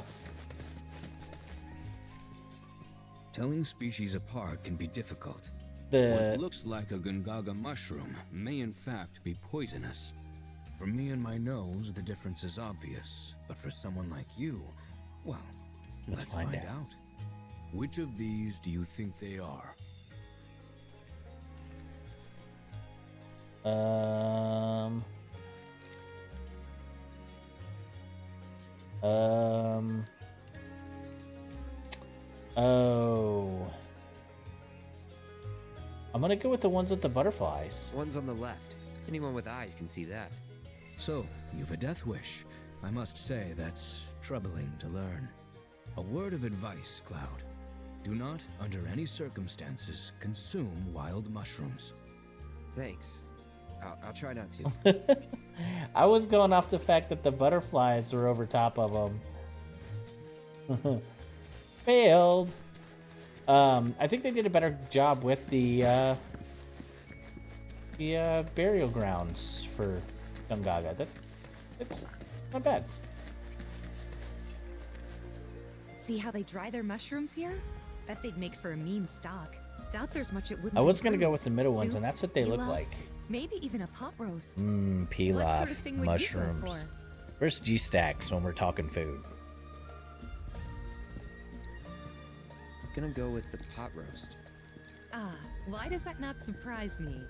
Telling species apart can be difficult. the What looks like a Gongaga mushroom may in fact be poisonous. For me and my nose, the difference is obvious. But for someone like you, well, let's find out. Which of these do you think they are? Oh. I'm gonna go with the ones with the butterflies. One's on the left. Anyone with eyes can see that. So, you've a death wish. I must say, that's troubling to learn. A word of advice, Cloud. Do not, under any circumstances, consume wild mushrooms. Thanks. I'll try not to. I was going off the fact that the butterflies were over top of them. Failed. I think they did a better job with the burial grounds for Gongaga. It's not bad. See how they dry their mushrooms here? Bet they'd make for a mean stock. Doubt there's much it wouldn't. I was gonna improve. go with the middle ones, and Soups, that's what they look pilafs, like. Maybe even a pot roast. Pilaf, What sort of thing would you go mushrooms. for? Where's G-Stax when we're talking food? I'm gonna go with the pot roast. Ah, why does that not surprise me?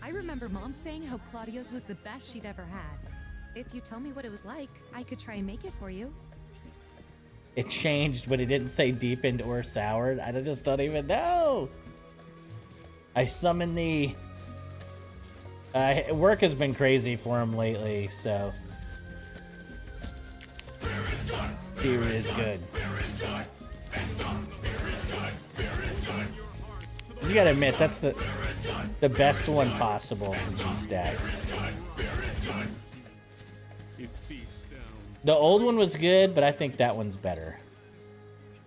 I remember Mom saying how Claudio's was the best she'd ever had. If you tell me what it was like, I could try and make it for you. It changed, but it didn't say deepened or soured. I just don't even know. I summon the... work has been crazy for him lately, so... Beer is good. You gotta admit, that's the best one possible for G-Stax. The old one was good, but I think that one's better.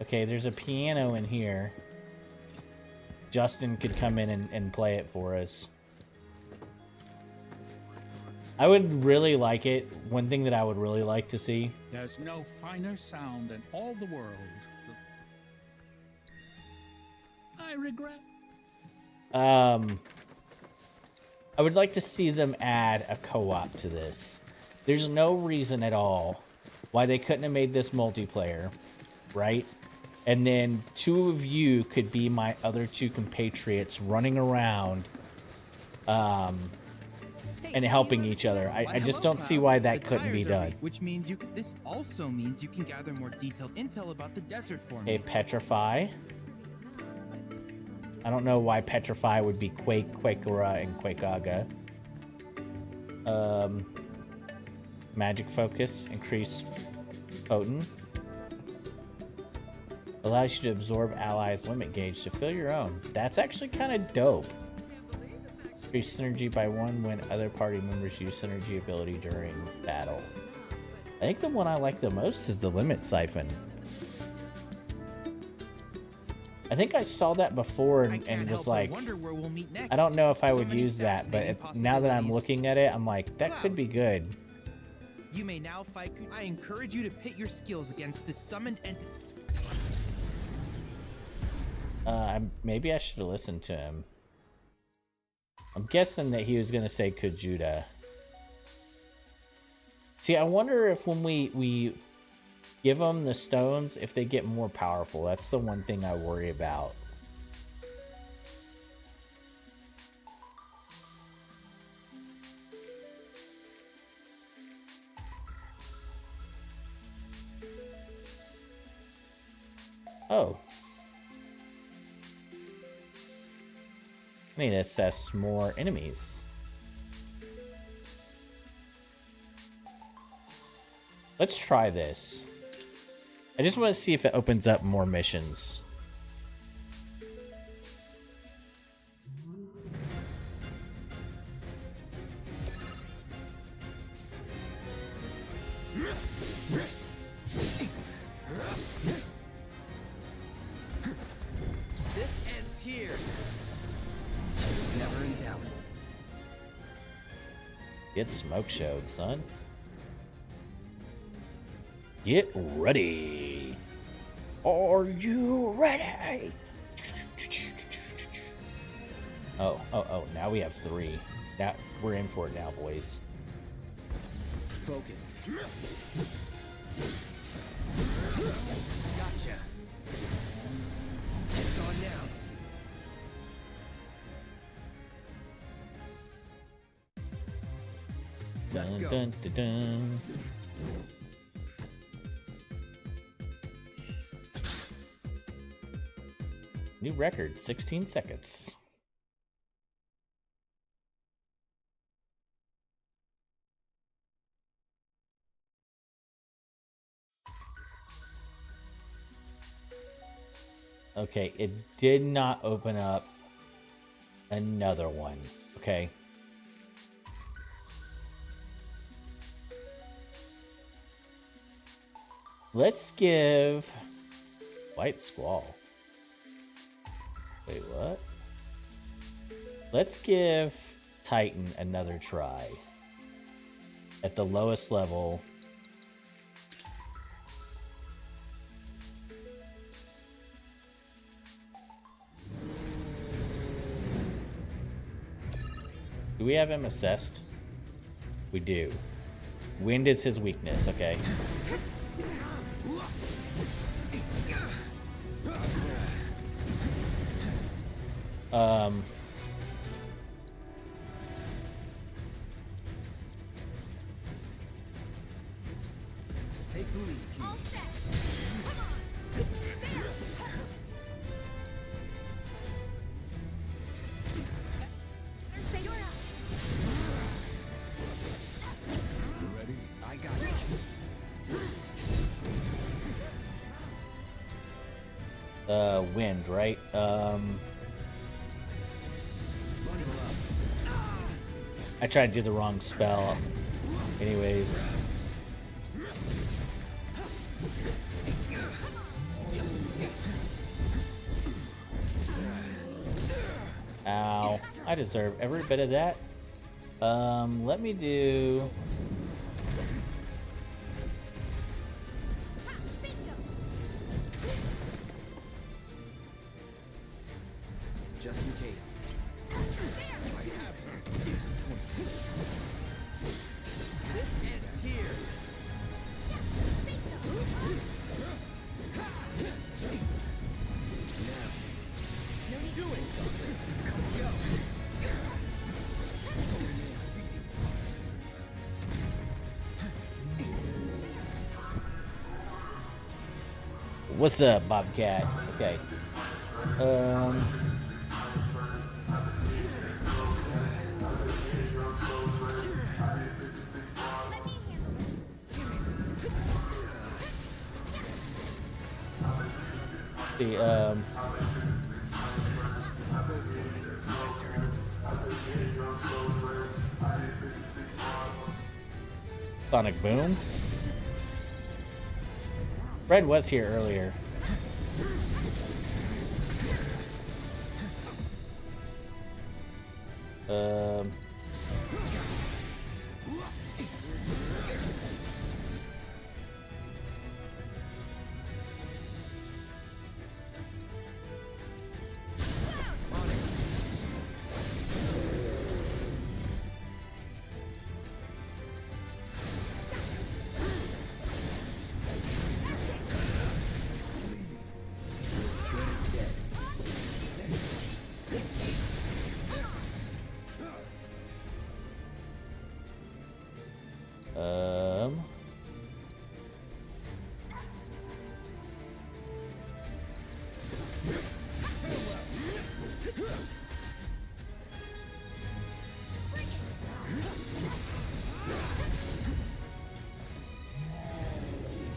Okay, there's a piano in here. Justin could come in and play it for us. I would really like it. One thing that I would really like to see. There's no finer sound in all the world. I regret. I would like to see them add a co-op to this. There's no reason at all why they couldn't have made this multiplayer, right? And then two of you could be my other two compatriots running around and helping each other. I just don't see why that couldn't be done. Which means this also means you can gather more detailed intel about the desert for me. Okay, Petrify. I don't know why Petrify would be Quake, Quakera, and Quakeaga. Magic Focus, increase potent. Allows you to absorb allies' limit gauge to fill your own. That's actually kind of dope. Increase synergy by 1 when other party members use synergy ability during battle. I think the one I like the most is the limit siphon. I think I saw that before and was like, I don't know if I would use that, but now that I'm looking at it, I'm like, that could be good. You may now fight. I encourage you to pit your skills against this summoned entity. Maybe I should have listened to him. I'm guessing that he was going to say Kujuda. See, I wonder if when we give them the stones, if they get more powerful. That's the one thing I worry about. Oh. I need to assess more enemies. Let's try this. I just want to see if it opens up more missions. This ends here. Never in doubt. Get smoke showed, son. Get ready. Are you ready? Oh, now we have 3. Now we're in for it now, boys. focus. Gotcha. It's on now. Let's Dun, go. dun, dun, dun. New record, 16 seconds. Okay, it did not open up another one. Okay. Let's give White Squall. Wait, what? Let's give Titan another try. At the lowest level. Do we have him assessed? We do. Wind is his weakness, okay. Take Lily's key. All set. Come on. There. You're up. You ready? I got it. Wind, right? I tried to do the wrong spell. Anyways. Ow. I deserve every bit of that. Let me do... Just in case. This ends here. Now, do it. Let's go. What's up, Bobcat? Okay. The Sonic Boom. Red was here earlier.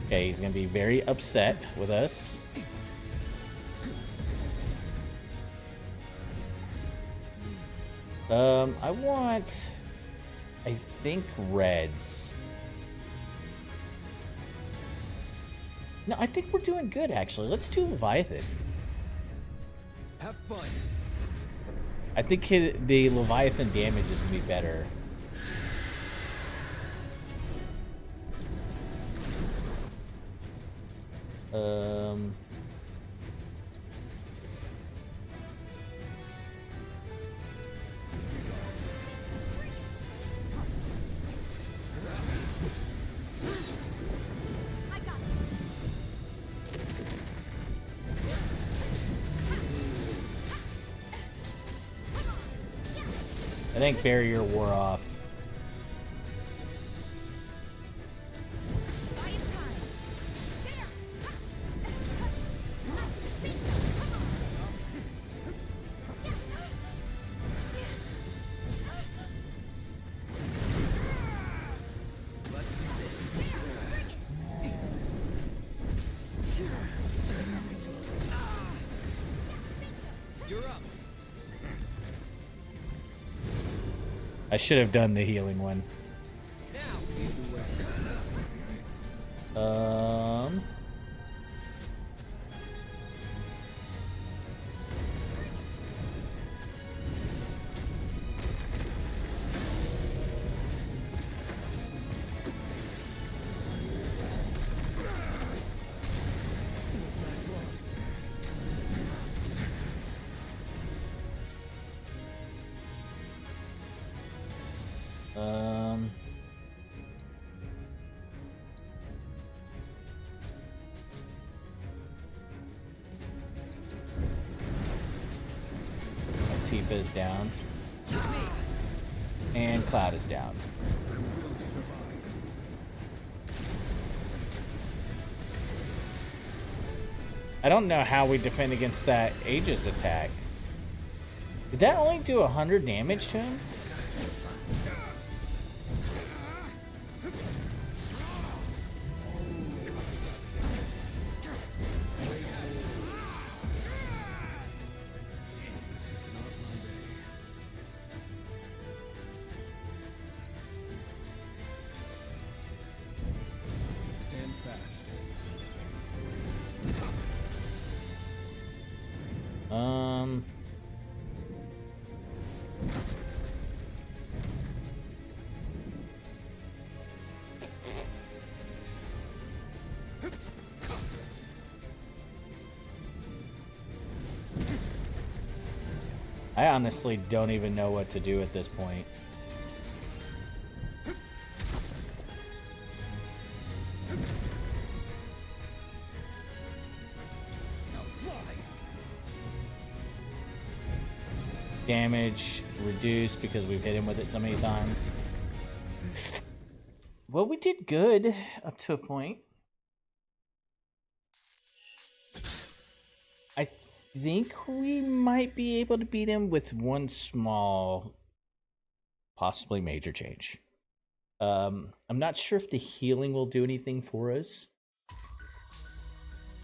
Okay, he's gonna be very upset with us. I want, I think, reds. No, I think we're doing good, actually. Let's do Leviathan. Have fun. I think the Leviathan damage is gonna be better. think barrier wore off. I should have done the healing one. Tifa is down. And Cloud is down. I don't know how we defend against that Aegis attack. Did that only do 100 damage to him? I honestly don't even know what to do at this point. Damage reduced because we've hit him with it so many times. Well, we did good up to a point. I think we might be able to beat him with one small, possibly major change. I'm not sure if the healing will do anything for us.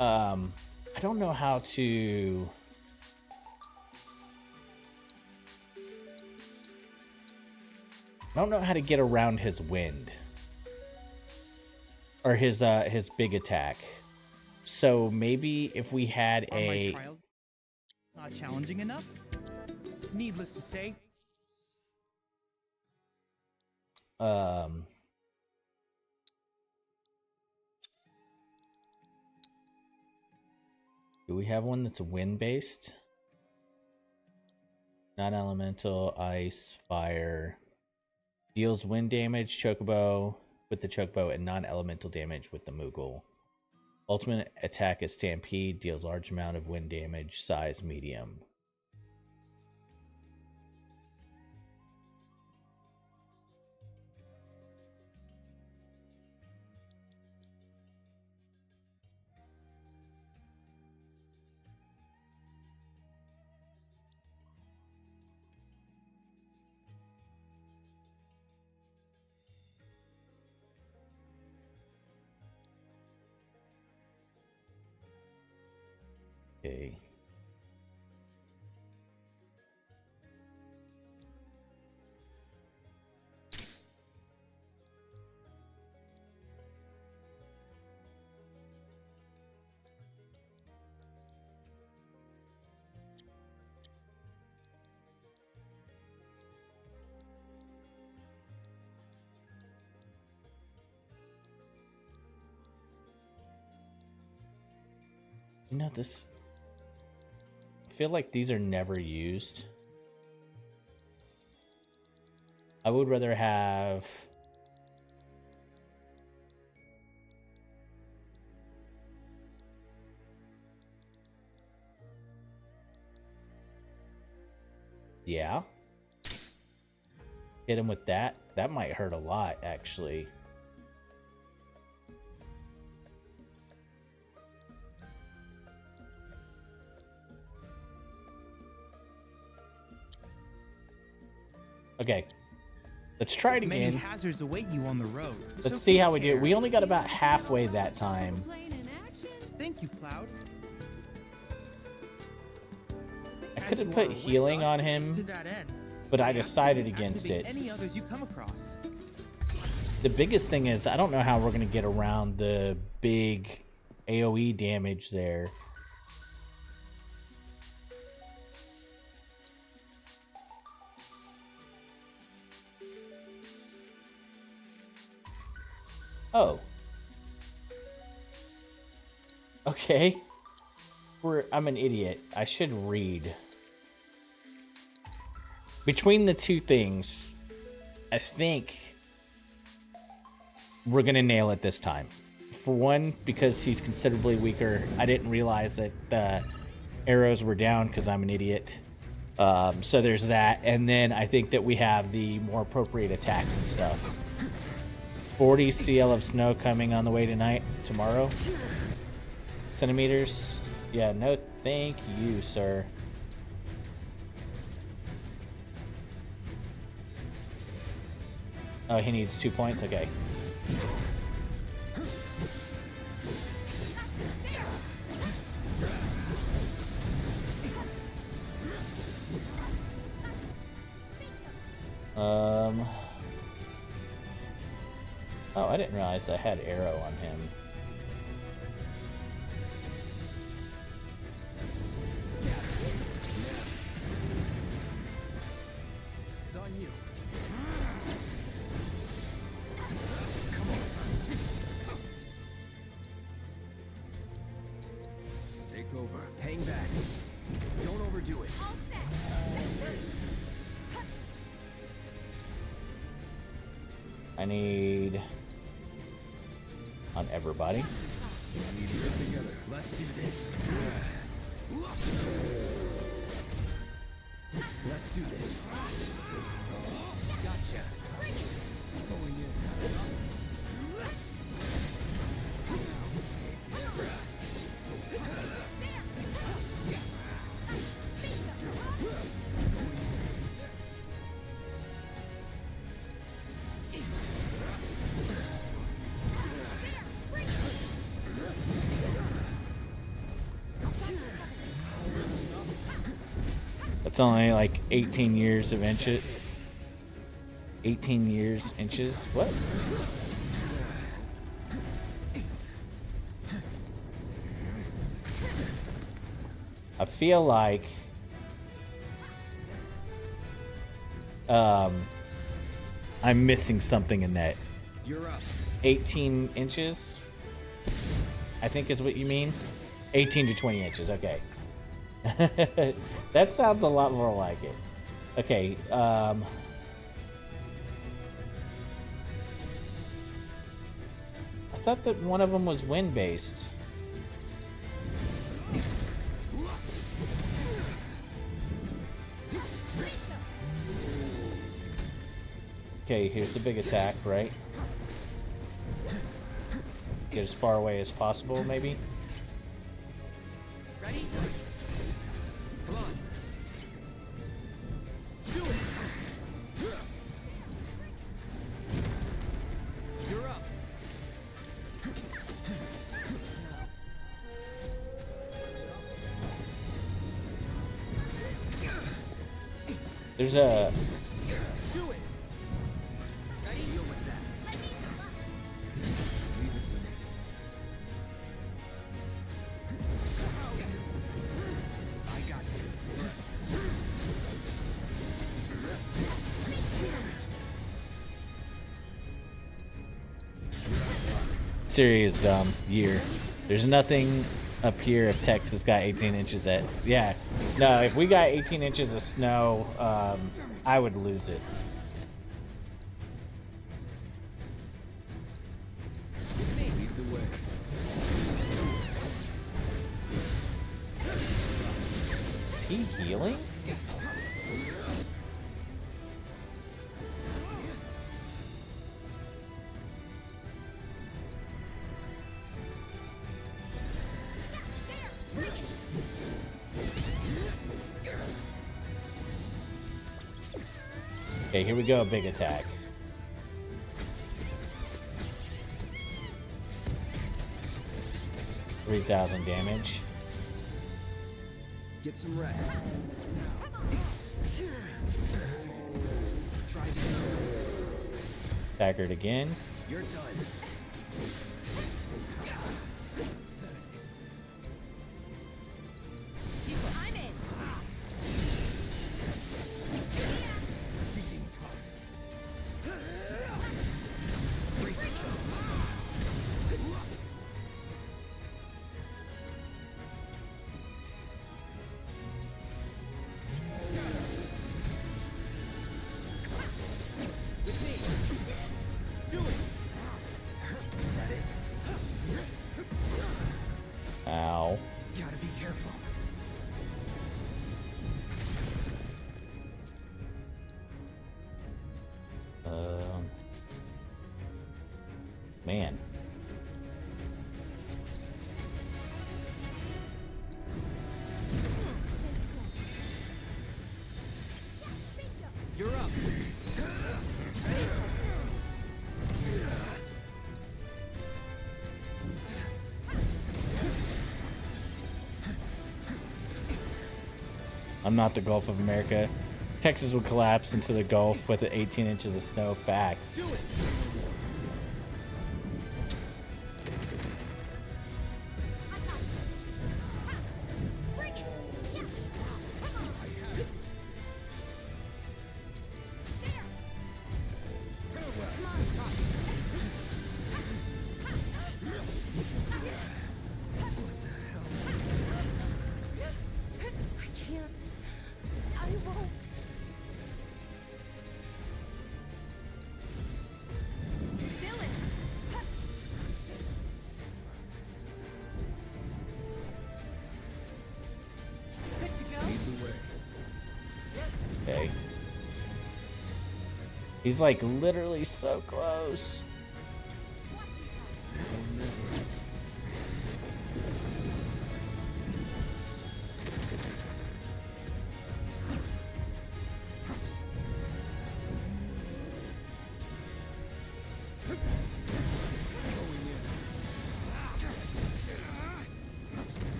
I don't know how to... I don't know how to get around his wind. Or his big attack. So maybe if we had Are my trials not challenging enough? Needless to say. Do we have one that's wind-based? Non-elemental, ice, fire. Deals wind damage, chocobo with the chocobo, and non-elemental damage with the Moogle. Ultimate attack is Stampede, deals large amount of wind damage, size medium. Okay. You know, this... I feel like these are never used. I would rather have... Yeah. Hit him with that. That might hurt a lot, actually. Okay. Let's try it again. Many hazards await you on the road. Let's see how we do. We only got about halfway that time. Thank you, Cloud. I could have put healing on him, but I decided against it. Any others you come across. The biggest thing is I don't know how we're going to get around the big AoE damage there. Oh. Okay. I'm an idiot. I should read. Between the two things, I think we're going to nail it this time. For one, because he's considerably weaker. I didn't realize that the arrows were down because I'm an idiot. So there's that. And then I think that we have the more appropriate attacks and stuff. 40 CL of snow coming on the way tomorrow. Centimeters. Yeah, no thank you, sir. Oh, he needs 2 points? Okay. Oh, I didn't realize I had arrow on him. It's on you. Come on. Take over. Hang back. Don't overdo it. I need on everybody. We need to get together. Let's do this. Let's do this. Gotcha. Going in. It's only like 18 years of inches. 18 years inches? What? I feel like I'm missing something in that. You're up. 18 inches? I think is what you mean. 18 to 20 inches, okay. That sounds a lot more like it. Okay, I thought that one of them was wind-based. Okay, here's the big attack, right? Get as far away as possible, maybe? Ready? Come on. Do it. You're up. There's a... Do it. Ready? Deal with that. Leave it to me. I got this. Siri is dumb. Year. There's nothing up here if Texas got 18 inches at... Yeah. No, if we got 18 inches of snow, I would lose it. Lead the way. He healing? Okay, here we go. Big attack. $3,000 damage. Get some rest. Staggered again. You're done. I'm in. Ow. Gotta be careful. Man. You're up. I'm not the Gulf of America. Texas would collapse into the Gulf with 18 inches of snow. Facts. Okay. He's like literally so close.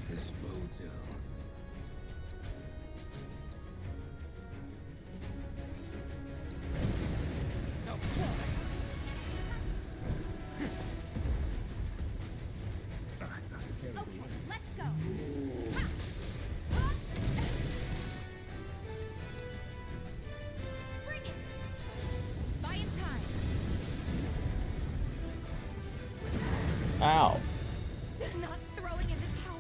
This bodes ill. Ow. Not throwing in the towel.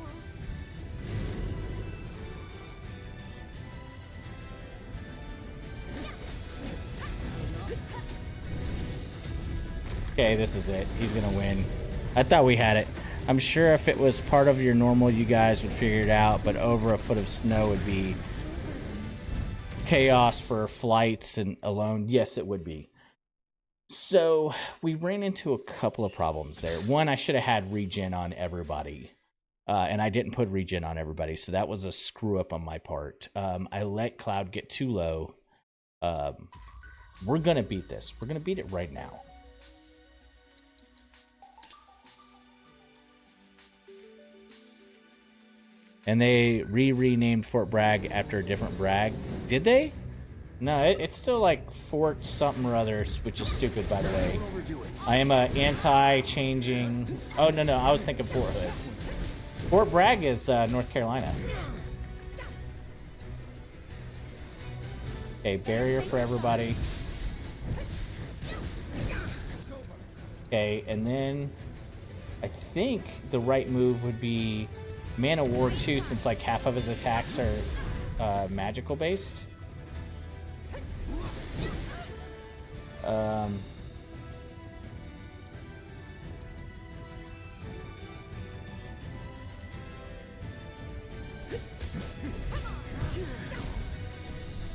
Okay, this is it. He's gonna win. I thought we had it. I'm sure if it was part of your normal, you guys would figure it out, but over a foot of snow would be chaos for flights and alone. Yes, it would be. So we ran into a couple of problems there. One, I should have had regen on everybody, and I didn't put regen on everybody, so that was a screw up on my part. I let Cloud get too low. We're gonna beat this. We're gonna beat it right now. And they renamed Fort Bragg after a different Bragg. Did they? No, it's still like Fort something or other, which is stupid, by the way. I am a anti-changing... Oh, no, I was thinking Fort Hood. Fort Bragg is North Carolina. Okay, barrier for everybody. Okay, and then I think the right move would be Man of War 2, since like half of his attacks are magical based.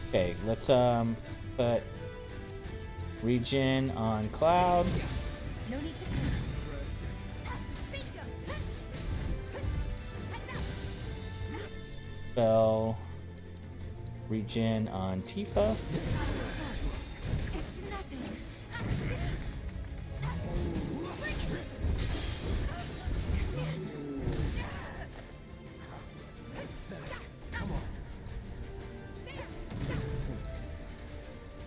Okay, let's put regen on Cloud. No need to. Spell regen on Tifa.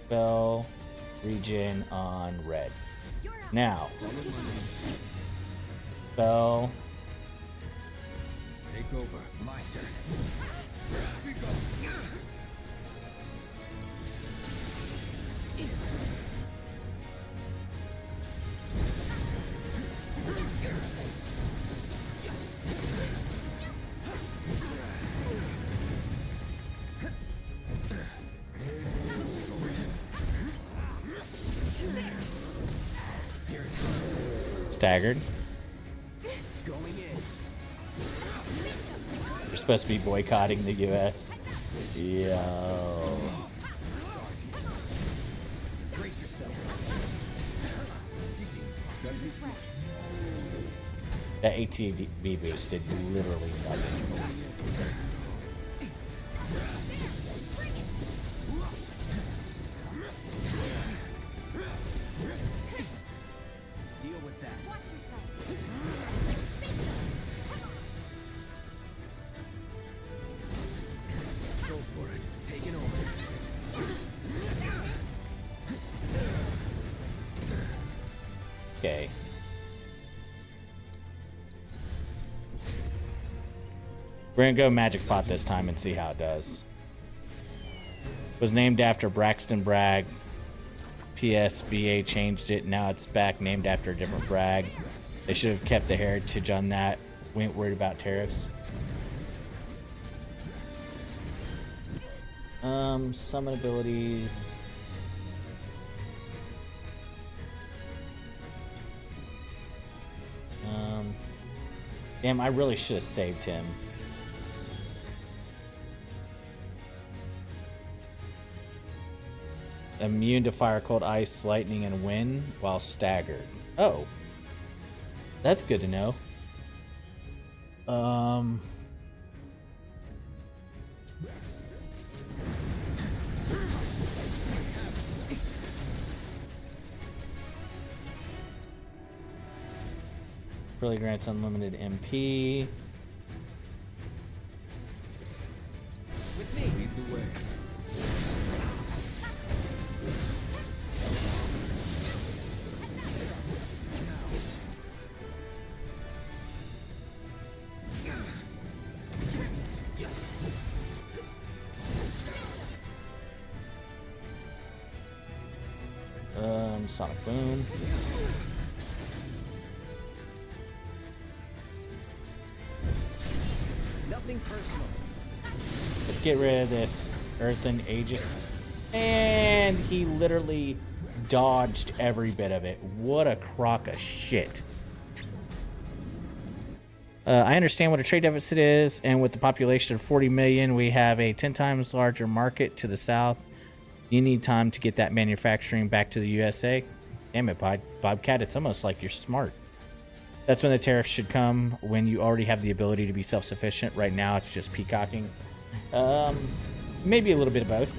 Spell region on red. Now, spell. Take over. My turn. Staggered. You're supposed to be boycotting the US. Yo. That ATB boost did literally nothing. Okay. We're gonna go Magic Pot this time and see how it does. Was named after Braxton Bragg. PSBA changed it. Now it's back named after a different Bragg. They should have kept the heritage on that. We ain't worried about tariffs. Summon abilities. Damn, I really should have saved him. Immune to fire, cold, ice, lightning, and wind while staggered. Oh. That's good to know. Really grants unlimited MP. With me. Lead the way. Sonic Boom. Nothing personal. Let's get rid of this Earthen Aegis. And he literally dodged every bit of it. What a crock of shit. I understand what a trade deficit is, and with the population of 40 million, we have a 10 times larger market to the south. You need time to get that manufacturing back to the USA. Damn it, Bobcat, it's almost like you're smart. That's when the tariffs should come, when you already have the ability to be self-sufficient. Right now, it's just peacocking. Maybe a little bit of both.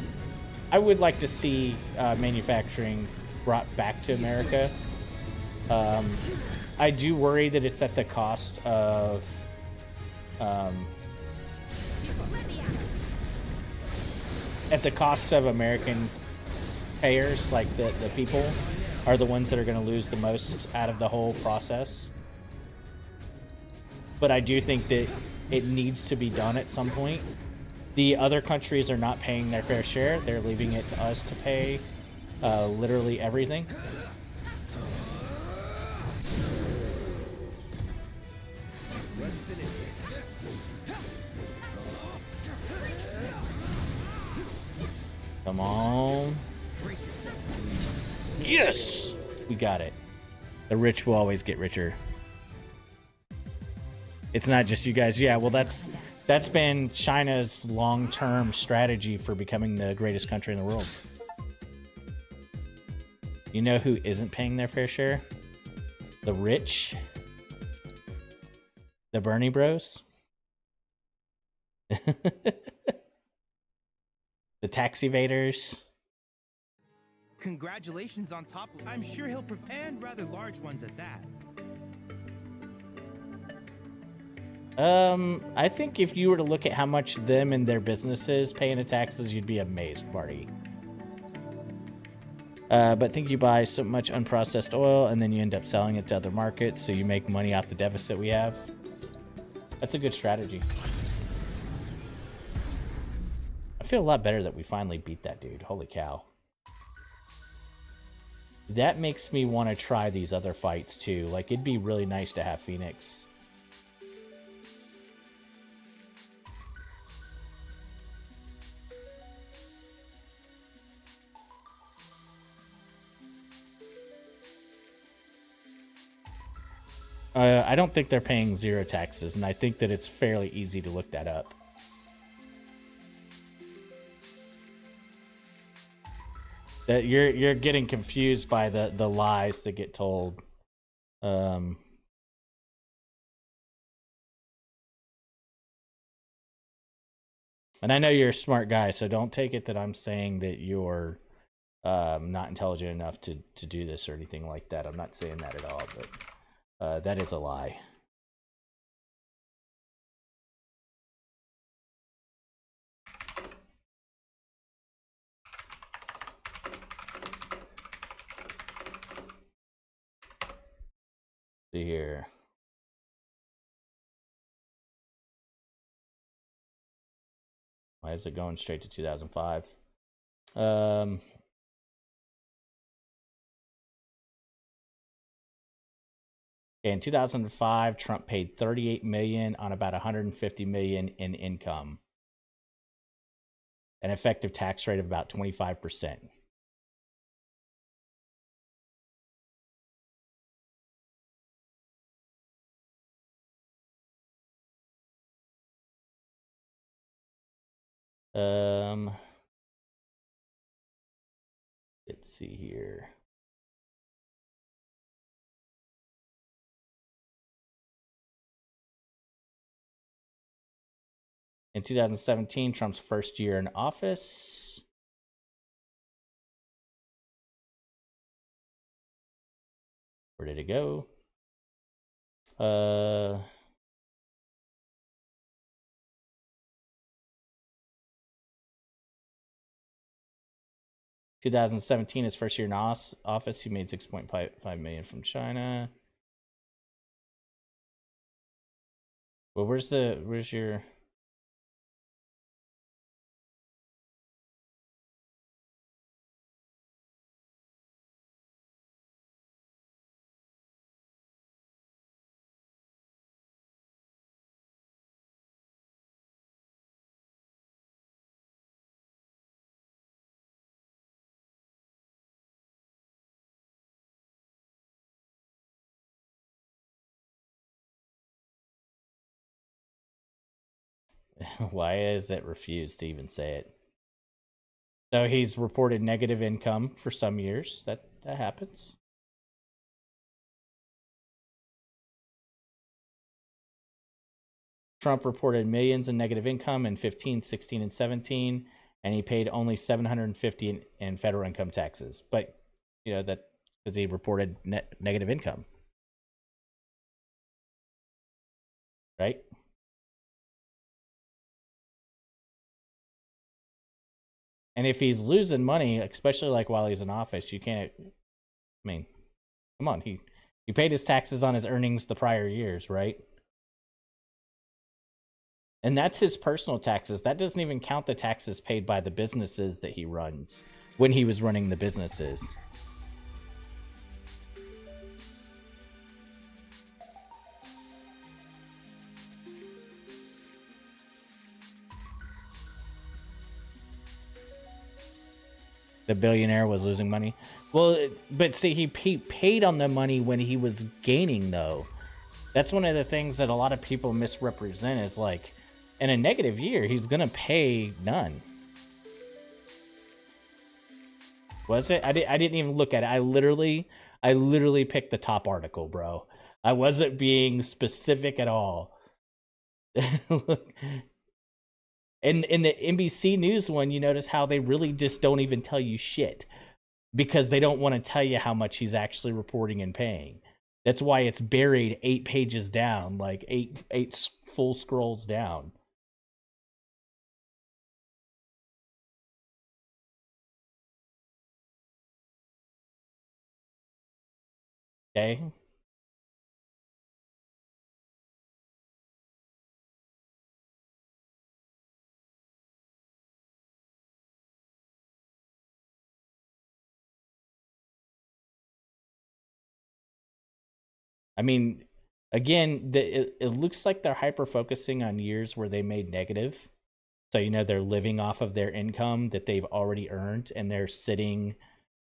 I would like to see manufacturing brought back to America. I do worry that it's at the cost of... at the cost of American payers, like the people are the ones that are going to lose the most out of the whole process. But I do think that it needs to be done at some point. The other countries are not paying their fair share. They're leaving it to us to pay literally everything. Come on. Yes! We got it. The rich will always get richer. It's not just you guys. Yeah, well, that's been China's long-term strategy for becoming the greatest country in the world. You know who isn't paying their fair share? The rich. The Bernie Bros. The tax evaders. Congratulations on top. I'm sure he'll and rather large ones at that. I think if you were to look at how much them and their businesses pay into taxes, you'd be amazed, Marty. But think you buy so much unprocessed oil and then you end up selling it to other markets, so you make money off the deficit we have. That's a good strategy. I feel a lot better that we finally beat that dude. Holy cow. That makes me want to try these other fights too. Like, it'd be really nice to have Phoenix. I don't think they're paying 0 taxes, and I think that it's fairly easy to look that up. That you're getting confused by the lies that get told. And I know you're a smart guy, so don't take it that I'm saying that you're not intelligent enough to do this or anything like that. I'm not saying that at all, but that is a lie. See here. Why is it going straight to 2005? In 2005, Trump paid $38 million on about $150 million in income. An effective tax rate of about 25%. Let's see here. In 2017, Trump's first year in office. Where did it go? 2017, his first year in office, he made $6.5 million from China. Well, where's your... Why is it refused to even say it? So he's reported negative income for some years. That happens. Trump reported millions in negative income in 15, 16, and 17, and he paid only $750 in federal income taxes. But, you know, that's because he reported negative income. Right? And if he's losing money, especially like while he's in office, you can't... I mean, come on. He paid his taxes on his earnings the prior years, right? And that's his personal taxes. That doesn't even count the taxes paid by the businesses that he runs when he was running the businesses. The billionaire was losing money. Well, but see, he paid on the money when he was gaining, though. That's one of the things that a lot of people misrepresent is like, in a negative year, he's going to pay none. Was it? I didn't even look at it. I literally picked the top article, bro. I wasn't being specific at all. Look. In the NBC News one, you notice how they really just don't even tell you shit because they don't want to tell you how much he's actually reporting and paying. That's why it's buried 8 pages down, like eight full scrolls down. Okay. I mean, again, it looks like they're hyper focusing on years where they made negative. So, you know, they're living off of their income that they've already earned, and they're sitting,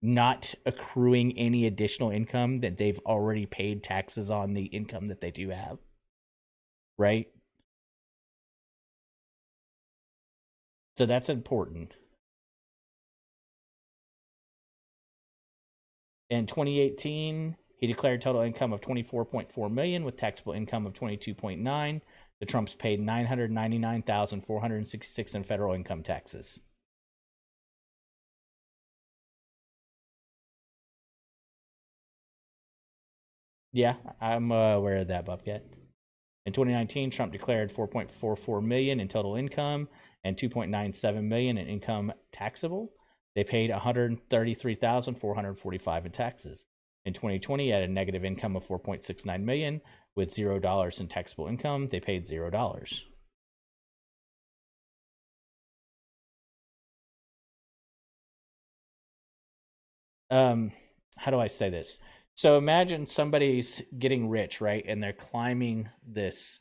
not accruing any additional income that they've already paid taxes on the income that they do have. Right? So that's important. In 2018, he declared total income of 24.4 million with taxable income of 22.9. The Trumps paid 999,466 in federal income taxes. Yeah, I'm aware of that, Bobcat. In 2019, Trump declared 4.44 million in total income and 2.97 million in income taxable. They paid 133,445 in taxes. In 2020, he had a negative income of 4.69 million with $0 in taxable income. They paid $0. How do I say this? So imagine somebody's getting rich, right? And they're climbing this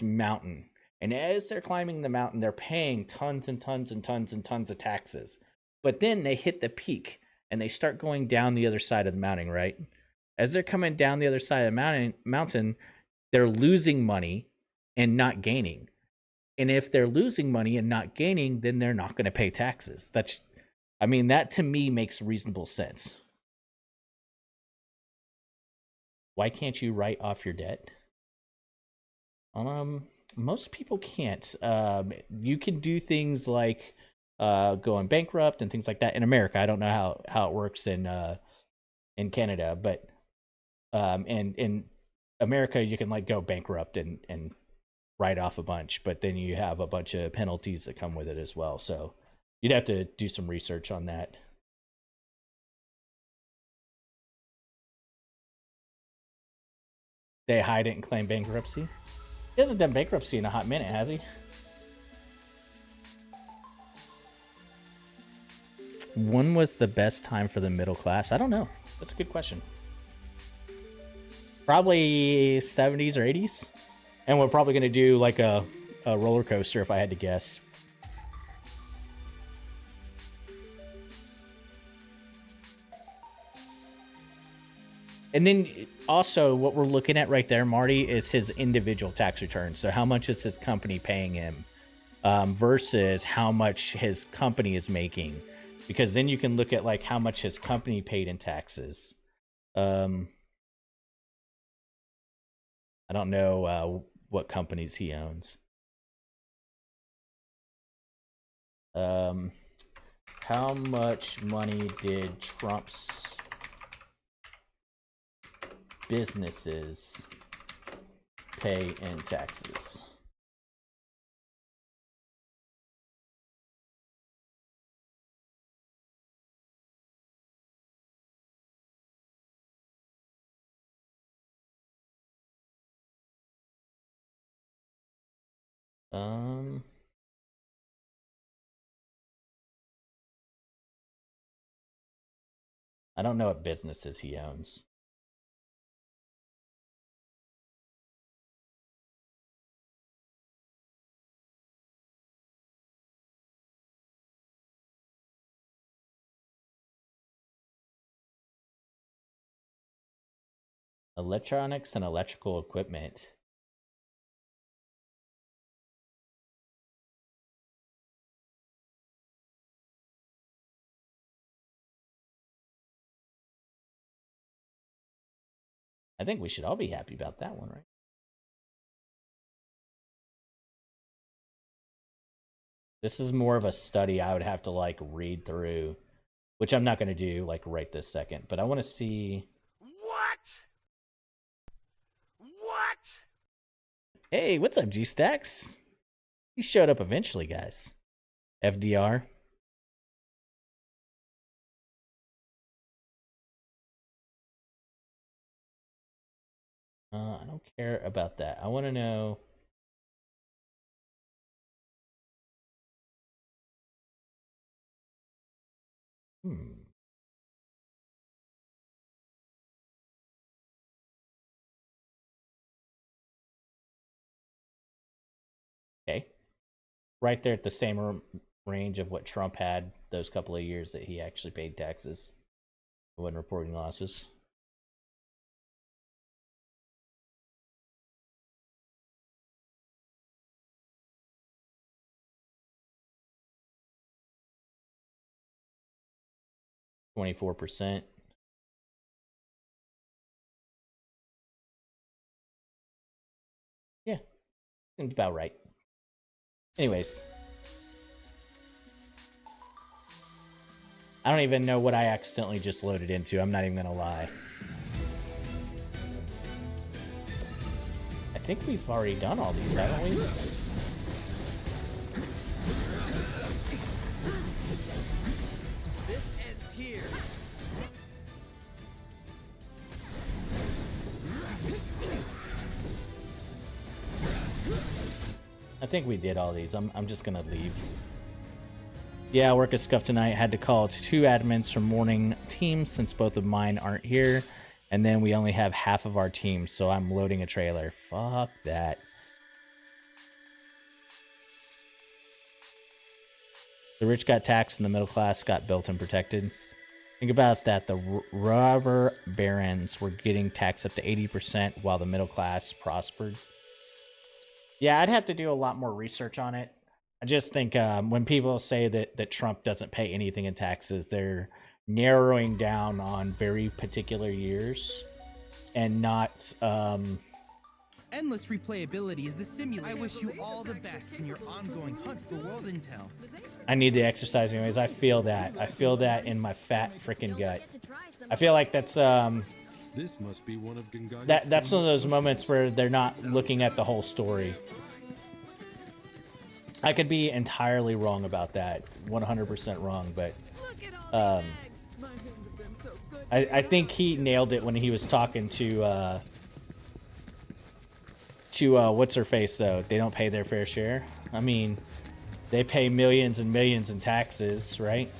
mountain. And as they're climbing the mountain, they're paying tons and tons and tons and tons of taxes. But then they hit the peak and they start going down the other side of the mountain, right? As they're coming down the other side of the mountain, they're losing money and not gaining. And if they're losing money and not gaining, then they're not going to pay taxes. That to me makes reasonable sense. Why can't you write off your debt? Most people can't. You can do things like going bankrupt and things like that in America. I don't know how it works in Canada, but in America you can like go bankrupt and write off a bunch, but then you have a bunch of penalties that come with it as well. So you'd have to do some research on that. They hide it and claim bankruptcy. He hasn't done bankruptcy in a hot minute, has he? When was the best time for the middle class? I don't know. That's a good question. Probably 70s or 80s. And we're probably going to do like a roller coaster if I had to guess. And then also what we're looking at right there, Marty, is his individual tax return. So how much is his company paying him versus how much his company is making? Because then you can look at like how much his company paid in taxes. I don't know what companies he owns. How much money did Trump's businesses pay in taxes? I don't know what businesses he owns. Electronics and electrical equipment. I think we should all be happy about that one, right? This is more of a study I would have to like read through, which I'm not going to do like right this second, but I want to see. What? Hey, what's up, G-Stax? He showed up eventually, guys. FDR. I don't care about that. I want to know. Okay. Right there at the same range of what Trump had those couple of years that he actually paid taxes. He wasn't reporting losses. %. Yeah, seems about right. Anyways. I don't even know what I accidentally just loaded into. I'm not even gonna lie. I think we've already done all these, haven't we? This ends here. I think we did all these. I'm just gonna leave. Yeah, work is scuffed tonight. Had to call 2 admins from morning teams since both of mine aren't here. And then we only have half of our team, so I'm loading a trailer. Fuck that. The rich got taxed and the middle class got built and protected. Think about that. The robber barons were getting taxed up to 80% while the middle class prospered. Yeah, I'd have to do a lot more research on it. I just think when people say that Trump doesn't pay anything in taxes, they're narrowing down on very particular years and not... Endless replayability is the simulator. I wish you all the best in your ongoing hunt for world intel. I need the exercise anyways. I feel that. I feel that in my fat freaking gut. I feel like that's... This must be one of Gongaga's that's one of those moments where they're not looking at the whole story. I could be entirely wrong about that, 100% wrong, but I think he nailed it when he was talking to what's her face though. They don't pay their fair share. I mean, they pay millions and millions in taxes, right?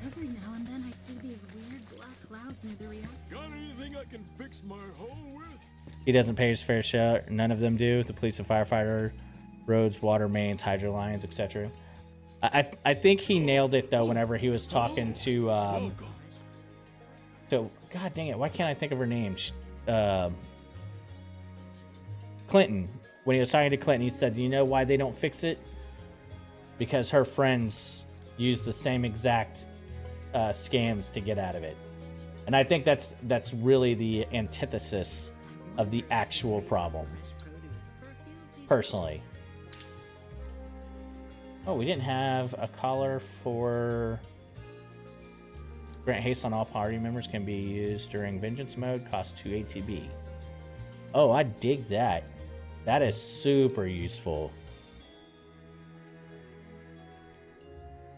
Every now and then I see these weird black clouds near the reactor. Got anything I can fix my home with? He doesn't pay his fair share. None of them do. The police and firefighter, roads, water mains, hydro lines, etc. I think he nailed it though whenever he was talking to God dang it, why can't I think of her name? Clinton. When he was talking to Clinton, he said, "You know why they don't fix it? Because her friends use the same exact scams to get out of it." And I think that's really the antithesis of the actual problem. Personally. Oh, we didn't have a collar for... Grant haste on all party members can be used during vengeance mode. Cost 2 ATB. Oh, I dig that. That is super useful.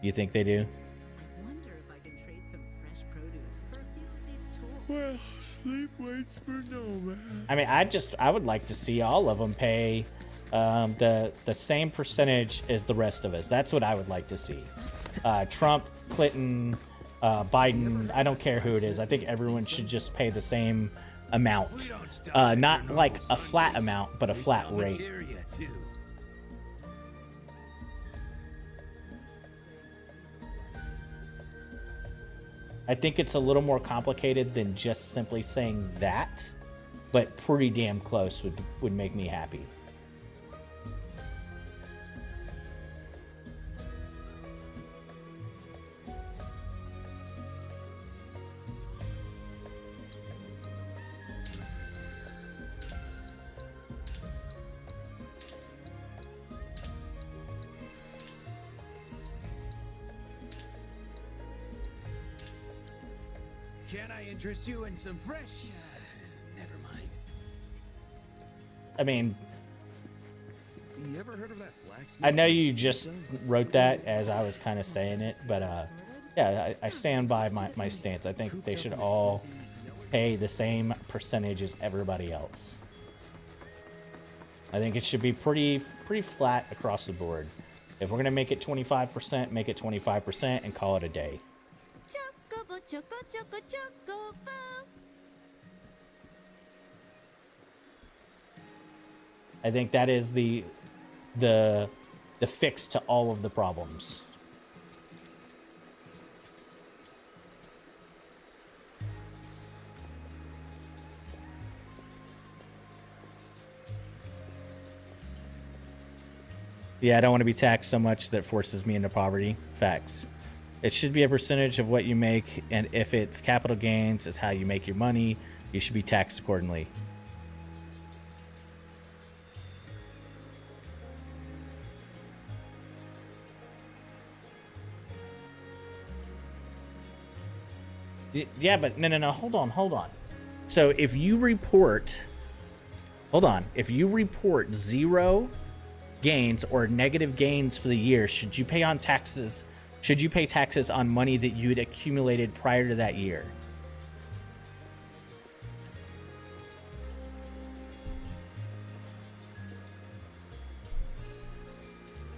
You think they do? I wonder if I can trade some fresh produce for a few of these tools. Well, sleep waits for no man. I mean, I would like to see all of them pay the same percentage as the rest of us. That's what I would like to see. Trump, Clinton, Biden, I don't care who it is. I think everyone should just pay the same amount. Not like a flat amount, but a flat rate. I think it's a little more complicated than just simply saying that, but pretty damn close would make me happy. Can I interest you in some fresh? Never mind. I mean, You ever heard of that blacksmith? I know you just wrote that as I was kind of saying it, but yeah, I stand by my stance. I think they should all pay the same percentage as everybody else. I think it should be pretty flat across the board. If we're gonna make it 25%, make it 25% and call it a day. Chocobo, choco, choco, chocobo. I think that is the fix to all of the problems. Yeah, I don't want to be taxed so much that forces me into poverty. Facts. It should be a percentage of what you make, and if it's capital gains, it's how you make your money, you should be taxed accordingly. Yeah, but no, hold on. So if you report, if you report 0 gains or negative gains for the year, should you pay taxes on money that you'd accumulated prior to that year?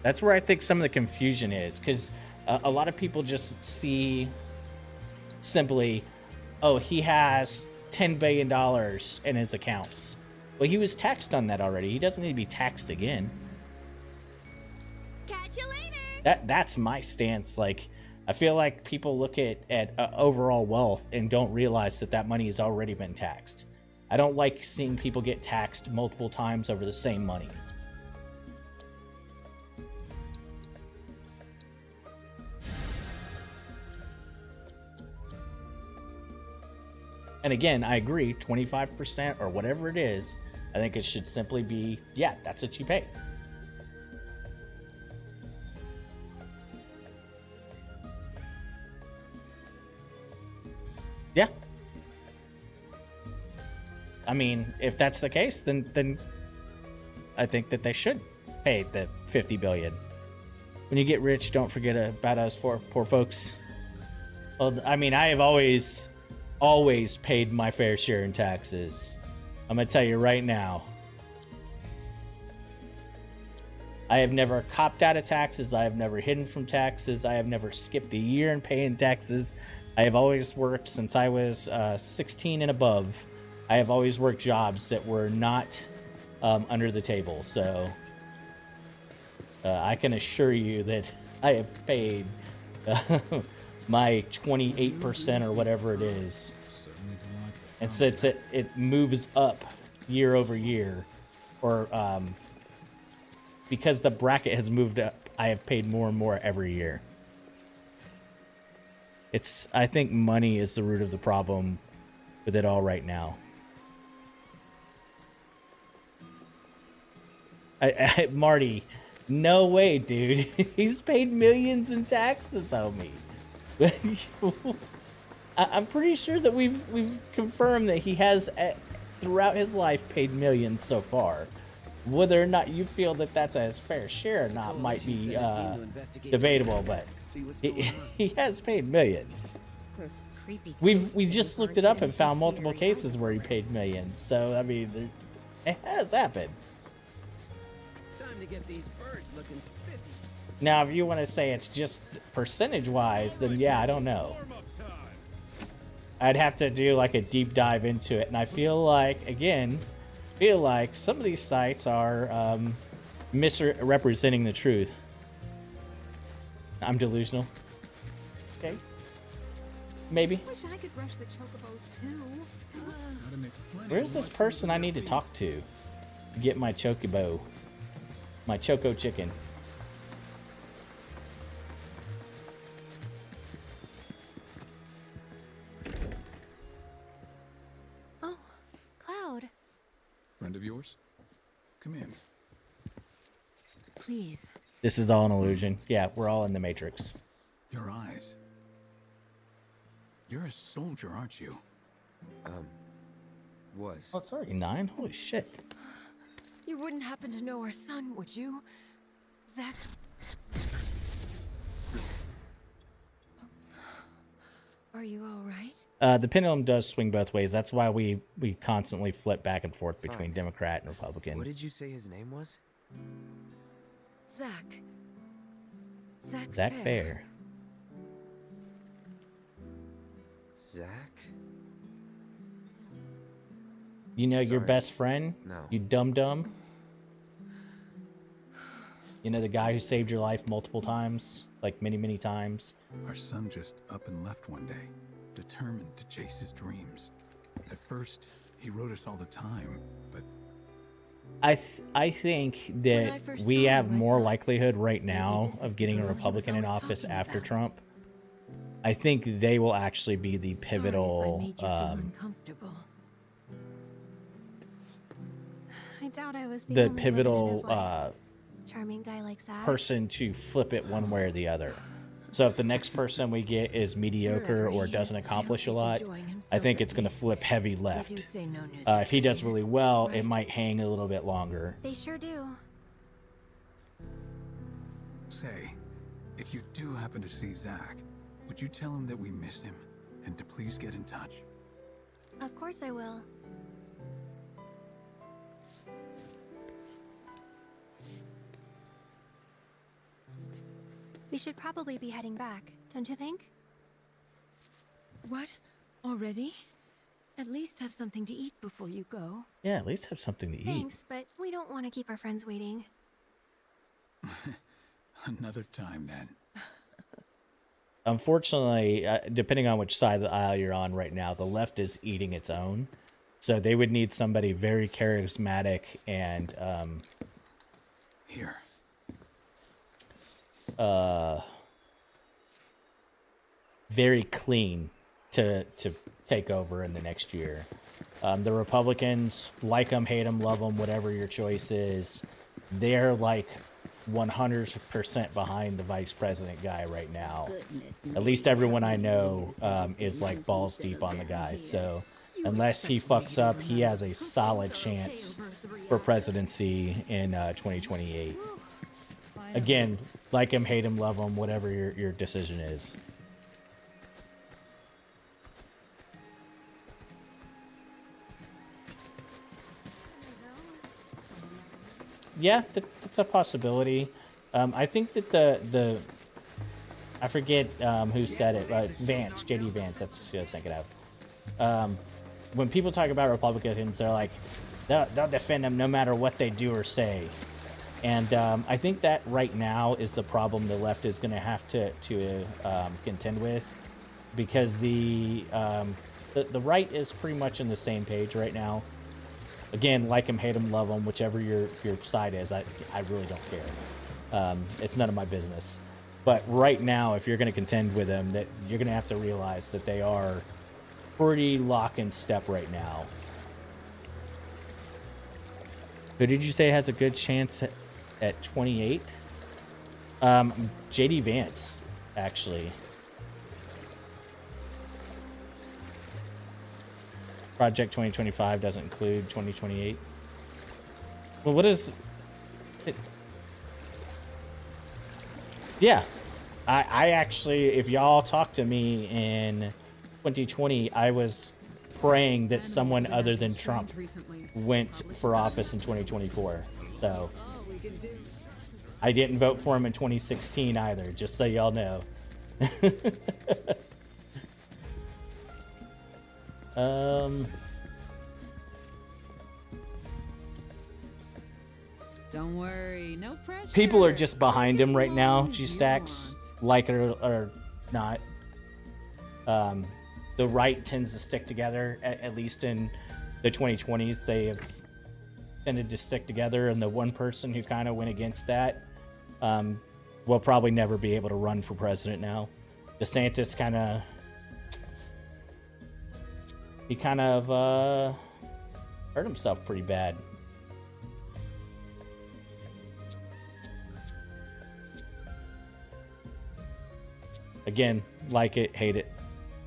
That's where I think some of the confusion is, because a lot of people just see simply, oh, he has $10 billion in his accounts. Well, he was taxed on that already. He doesn't need to be taxed again. Catch you later. That's my stance. Like, I feel like people look at overall wealth and don't realize that money has already been taxed. I don't like seeing people get taxed multiple times over the same money. And again, I agree, 25% or whatever it is, I think it should simply be, yeah, that's what you pay. Yeah. I mean, if that's the case, then I think that they should pay the 50 billion. When you get rich, don't forget about us poor folks. Well, I mean, I have always paid my fair share in taxes. I'm gonna tell you right now. I have never copped out of taxes. I have never hidden from taxes. I have never skipped a year in paying taxes. I have always worked since I was 16 and above. I have always worked jobs that were not under the table. So I can assure you that I have paid my 28% or whatever it is. And since it moves up year over year, or because the bracket has moved up, I have paid more and more every year. I think money is the root of the problem with it all right now. Marty, no way, dude. He's paid millions in taxes, homie. I'm pretty sure that we've confirmed that he has, throughout his life, paid millions so far. Whether or not you feel that that's his fair share or not might be debatable, but he has paid millions. Those creepy. We just looked it up and found multiple cases where he paid millions. So I mean, it has happened. Time to get these birds looking spiffy. Now, if you want to say it's just percentage-wise, then yeah, I don't know. I'd have to do like a deep dive into it, and I feel like, again, some of these sites are misrepresenting the truth. I'm delusional. Okay. Maybe. Wish I could brush the chocobos too. Where's this person I need to talk to get my chocobo? My choco chicken. Oh, Cloud. Friend of yours? Come in. Please. This is all an illusion. Yeah, we're all in the Matrix. Your eyes. You're a soldier, aren't you? Was. Oh, it's already 9? Holy shit. You wouldn't happen to know our son, would you? Zack. Are you all right? The pendulum does swing both ways. That's why we constantly flip back and forth between Fine. Democrat and Republican. What did you say his name was? Zack. Zack Fair. Zack? You know your Sorry. best friend? No. You dum-dum? You know the guy who saved your life multiple times? Like many, many times? Our son just up and left one day, determined to chase his dreams. At first, he wrote us all the time, but I think that we have more likelihood right now of getting a Republican in office after Trump. I think they will actually be the pivotal I doubt I was the only woman in his pivotal life. Charming guy like Zack. person to flip it one way or the other. So if the next person we get is mediocre or doesn't accomplish a lot, I think it's going to flip heavy left. If he does really well, it might hang a little bit longer. They sure do. say, if you do happen to see Zack, would you tell him that we miss him and to please get in touch? Of course I will. We should probably be heading back, don't you think? What? Already? At least have something to eat before you go. Yeah, at least have something to eat. Thanks, but we don't want to keep our friends waiting. Another time, then. Unfortunately, depending on which side of the aisle you're on right now, the left is eating its own. So they would need somebody very charismatic and Here. Very clean to take over in the next year. The Republicans, like them, hate them, love them, whatever your choice is, they're like 100% behind the vice president guy right now. At least everyone I know is like balls deep on the guy. So unless he fucks up, he has a solid chance for presidency in 2028. Again, like him, hate him, love him, whatever your decision is. Yeah, that's a possibility. I think that the I forget who said it, Vance, JD Vance, that's what I was thinking of. When people talk about Republicans, they're like, they'll defend them no matter what they do or say. And I think that right now is the problem the left is going to have to contend with, because the right is pretty much in the same page right now. Again, like him, hate him, love him, whichever your side is, I really don't care. It's none of my business. But right now, if you're going to contend with them, that you're going to have to realize that they are pretty lock in step right now. Who did you say has a good chance at 28? JD Vance, actually. Project 2025 doesn't include 2028. Well, what is it? Yeah, I actually, if y'all talked to me in 2020, I was praying that someone other than Trump went for office in 2024. So I didn't vote for him in 2016 either, just so y'all know. Don't worry, no pressure. People are just behind him right now, G-Stax, like it or not. The right tends to stick together, at least in the 2020s. They have tended to stick together, and the one person who kind of went against that will probably never be able to run for president now. DeSantis kind of hurt himself pretty bad. Again, like it, hate it,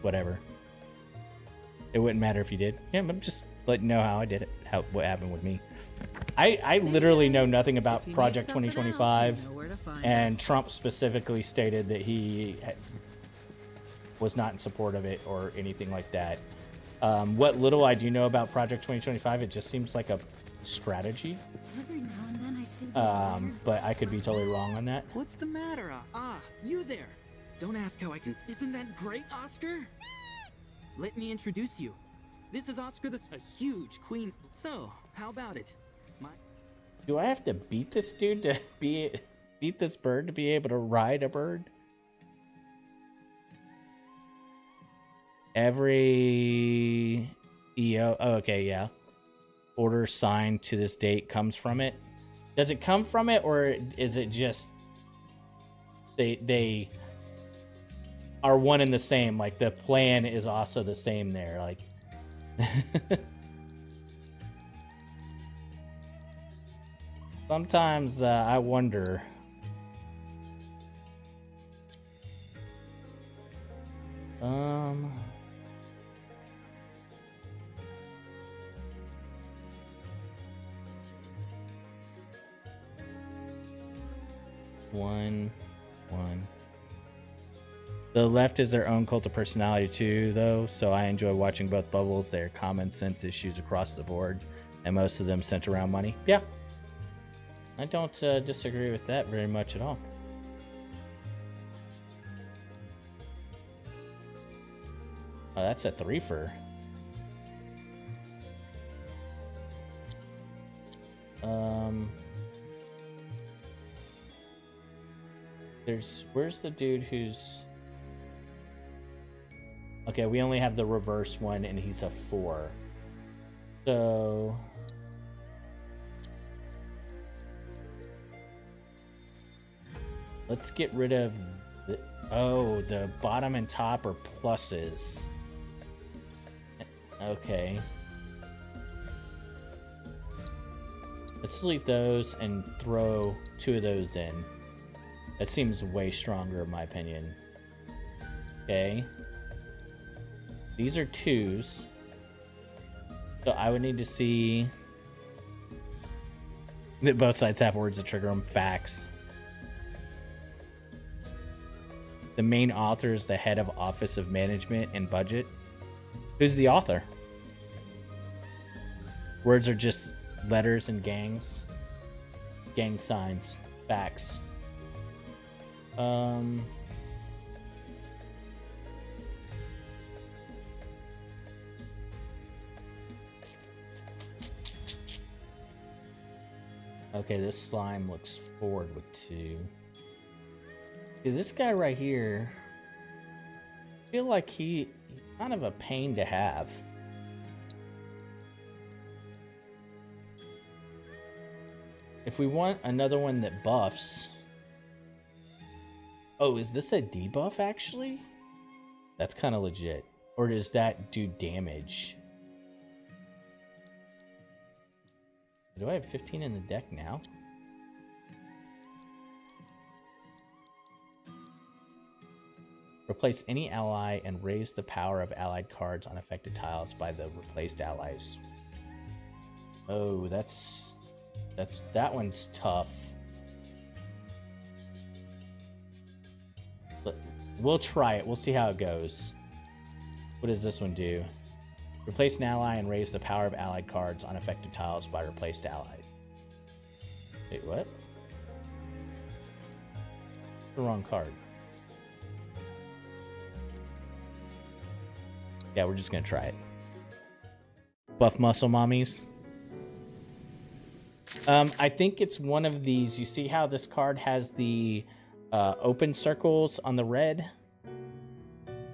whatever. It wouldn't matter if you did. Yeah, I'm just letting you know how I did it, what happened with me. I literally know nothing about Project 2025, and Trump specifically stated that he was not in support of it or anything like that. What little I do know about Project 2025, it just seems like a strategy. Every now and then I see these weird... But I could be totally wrong on that. What's the matter? You there. Don't ask how I can... Isn't that great, Oscar? Let me introduce you. This is Oscar a huge Queen's... So, how about it? Do I have to beat this dude to beat this bird to be able to ride a bird? Every EO... Oh, okay, yeah. Order signed to this date comes from it. Does it come from it, or is it just... They are one and the same? Like, the plan is also the same there, like... Sometimes I wonder. One. The left is their own cult of personality too, though, so I enjoy watching both bubbles. Their common sense issues across the board, and most of them center around money. Yeah, I don't disagree with that very much at all. Oh, that's a 3-fer. Where's the dude who's... Okay, we only have the reverse one, and he's a 4. So... let's get rid of the... Oh, the bottom and top are pluses. Okay. Let's delete those and throw 2 of those in. That seems way stronger in my opinion. Okay. These are 2s. So I would need to see that both sides have words that trigger them. Facts. The main author is the head of Office of Management and Budget. Who's the author? Words are just letters and gangs. Gang signs. Facts. Okay, this slime looks forward with 2. This guy right here, I feel like he's kind of a pain to have. If we want another one that buffs... Oh, is this a debuff actually? That's kind of legit. Or does that do damage? Do I have 15 in the deck now? Replace any ally and raise the power of allied cards on affected tiles by the replaced allies. Oh, that one's tough. We'll try it. We'll see how it goes. What does this one do? Replace an ally and raise the power of allied cards on affected tiles by replaced allies. Wait, what? The wrong card. Yeah, we're just gonna try it. Buff muscle mommies. I think it's one of these. You see how this card has the open circles on the red?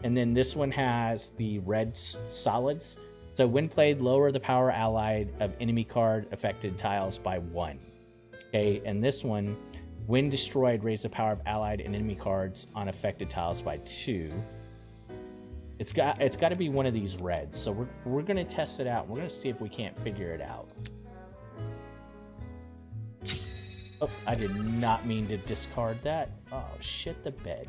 And then this one has the red solids. So when played, lower the power allied of enemy card affected tiles by 1. Okay, and this one, when destroyed, raise the power of allied and enemy cards on affected tiles by 2. It's got to be one of these reds. So we're gonna test it out. We're gonna see if we can't figure it out. Oh, I did not mean to discard that. Oh, shit the bed.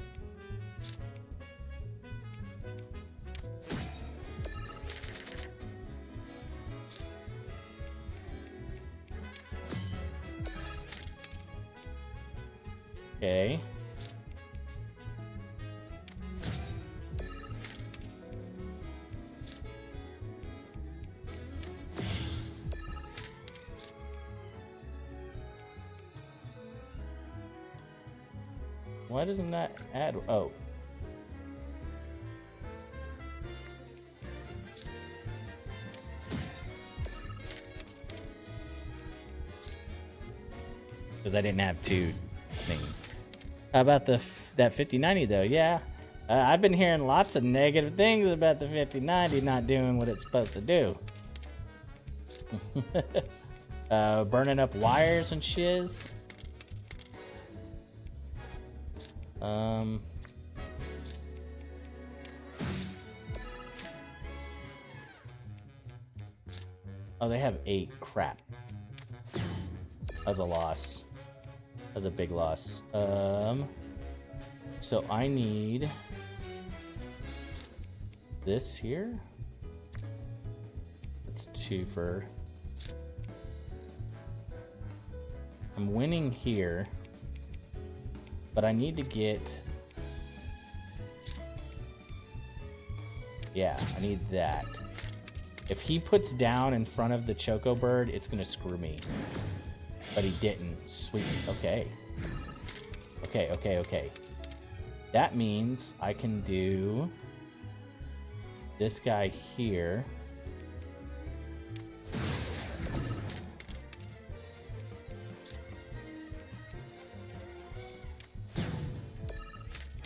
Okay. Why doesn't that add? Oh. Because I didn't have two things. How about that 5090 though? Yeah. I've been hearing lots of negative things about the 5090 not doing what it's supposed to do. Burning up wires and shiz. Oh, they have 8. Crap. That's a loss. That's a big loss. So I need this here. That's 2 for. I'm winning here, but I need to get. Yeah, I need that. If he puts down in front of the Choco Bird, it's gonna screw me. But he didn't. Sweet. Okay. Okay. That means I can do this guy here.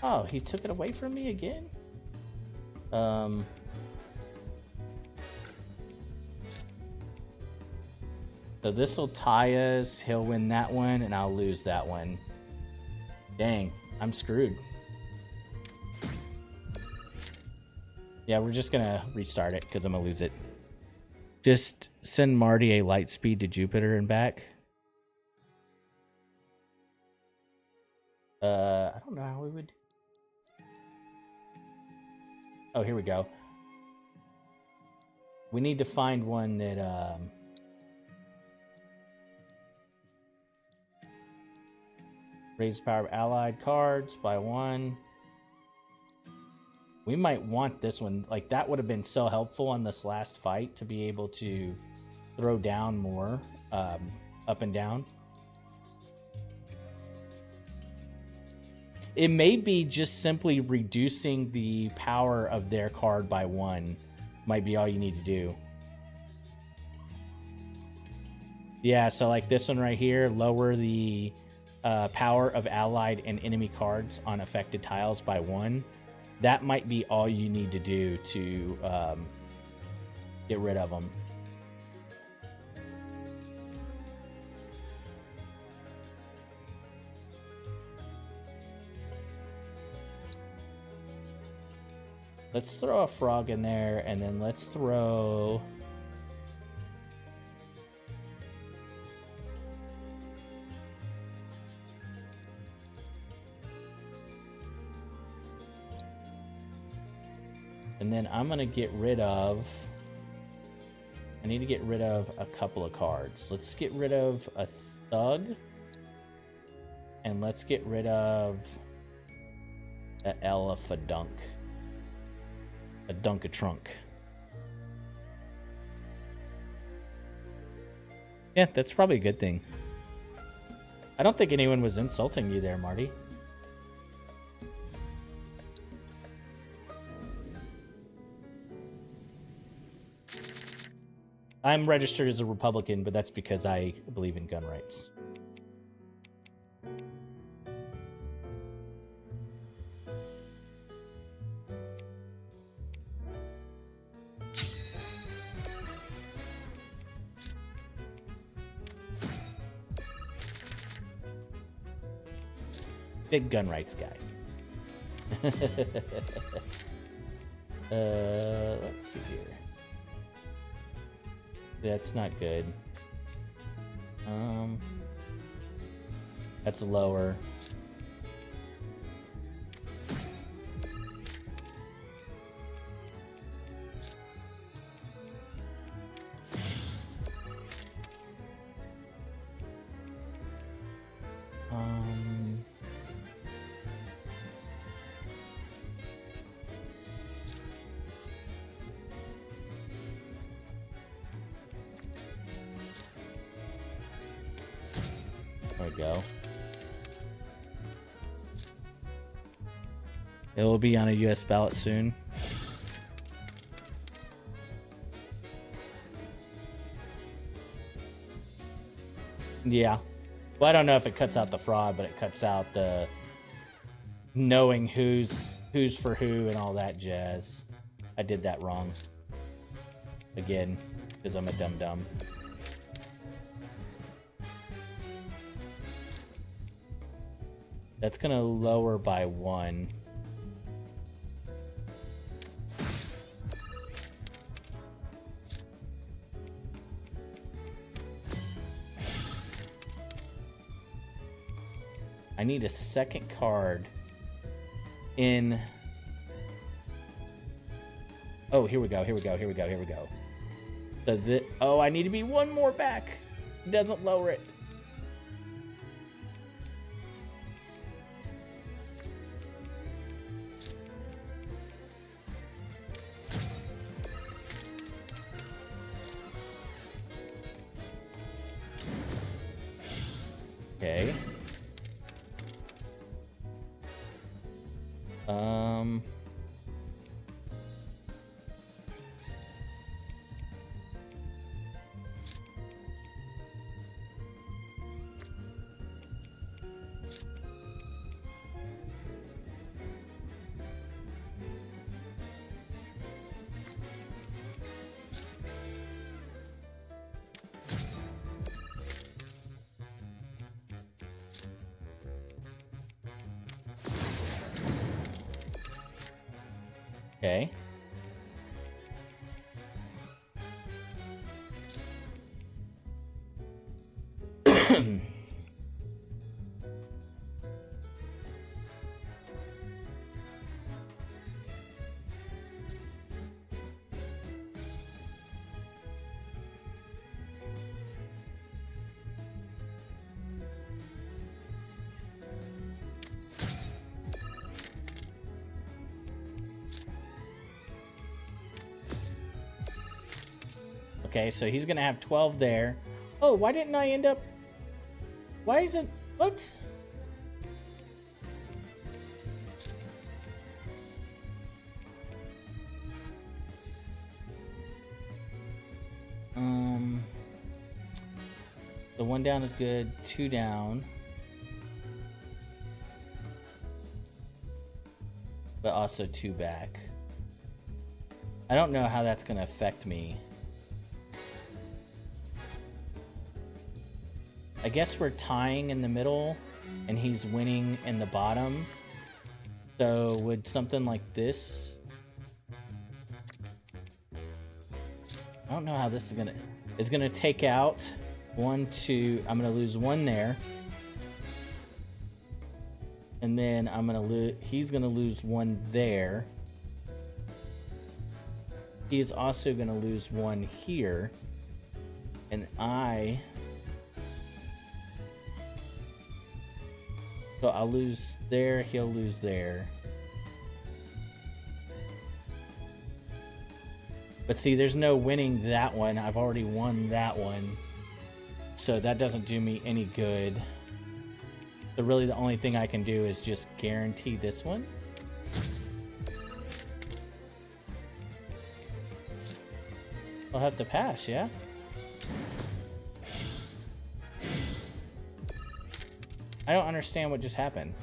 Oh, he took it away from me again? So this will tie us. He'll win that one, and I'll lose that one. Dang, I'm screwed. Yeah, we're just gonna restart it because I'm gonna lose it. Just send Marty a light speed to Jupiter and back. I don't know how we would. Oh, here we go. We need to find one that raise the power of allied cards by 1. We might want this one. Like, that would have been so helpful on this last fight to be able to throw down more up and down. It may be just simply reducing the power of their card by 1 might be all you need to do. Yeah, so like this one right here, lower the power of allied and enemy cards on affected tiles by 1. That might be all you need to do to get rid of them. Let's throw a frog in there, and then let's throw... And then I'm going to get rid of... I need to get rid of a couple of cards. Let's get rid of a thug. And let's get rid of a Elefadunk. A dunk-a-trunk. Yeah, that's probably a good thing. I don't think anyone was insulting you there, Marty. I'm registered as a Republican, but that's because I believe in gun rights. Big gun rights guy. Let's see here. That's not good. That's lower. There we go. It will be on a US ballot soon. Yeah. Well, I don't know if it cuts out the fraud, but it cuts out the knowing who's for who and all that jazz. I did that wrong. Again, because I'm a dum-dum. That's gonna lower by 1. I need a second card in... Oh, here we go, here we go, here we go, here we go. Oh, I need to be 1 more back. It doesn't lower it. Okay. Okay. Okay, so he's gonna have 12 there. Oh, why didn't I end up... Why isn't... What? The 1 down is good, 2 down. But also 2 back. I don't know how that's gonna affect me. I guess we're tying in the middle and he's winning in the bottom. So would something like this... I don't know how this is gonna... It's gonna take out 1, 2... I'm gonna lose 1 there. And then I'm gonna lose... He's gonna lose 1 there. He is also gonna lose 1 here. And I... So I'll lose there, he'll lose there. But see, there's no winning that one. I've already won that one. So that doesn't do me any good. So really the only thing I can do is just guarantee this one. I'll have to pass, yeah? I don't understand what just happened.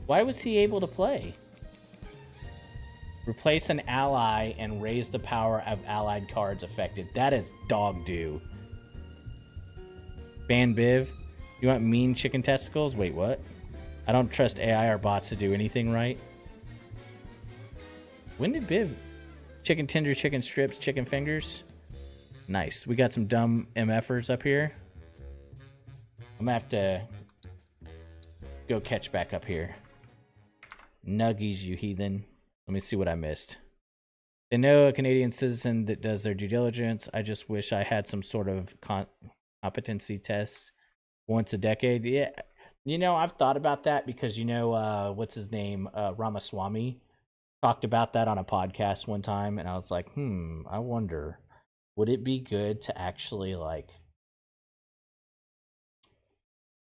Why was he able to play? Replace an ally and raise the power of allied cards affected. That is dog do. Ban Biv. You want mean chicken testicles? Wait, what? I don't trust AI or bots to do anything right. When did Biv? Chicken tender, chicken strips, chicken fingers? Nice. We got some dumb MFers up here. I'm gonna have to go catch back up here. Nuggies, you heathen. Let me see what I missed. They know a Canadian citizen that does their due diligence. I just wish I had some sort of competency test once a decade. Yeah, you know, I've thought about that because, you know, what's his name? Ramaswamy talked about that on a podcast one time. And I was like, I wonder... Would it be good to actually, like,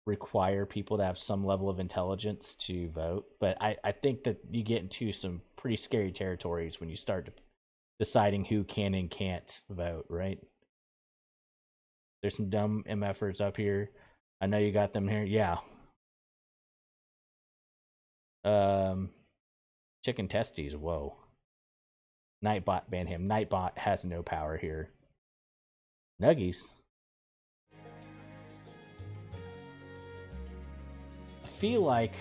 require people to have some level of intelligence to vote, but I think that you get into some pretty scary territories when you start deciding who can and can't vote, right? There's some dumb MFers up here. I know you got them here. Yeah. Chicken testes, whoa. Nightbot ban him. Nightbot has no power here. Nuggies. I feel like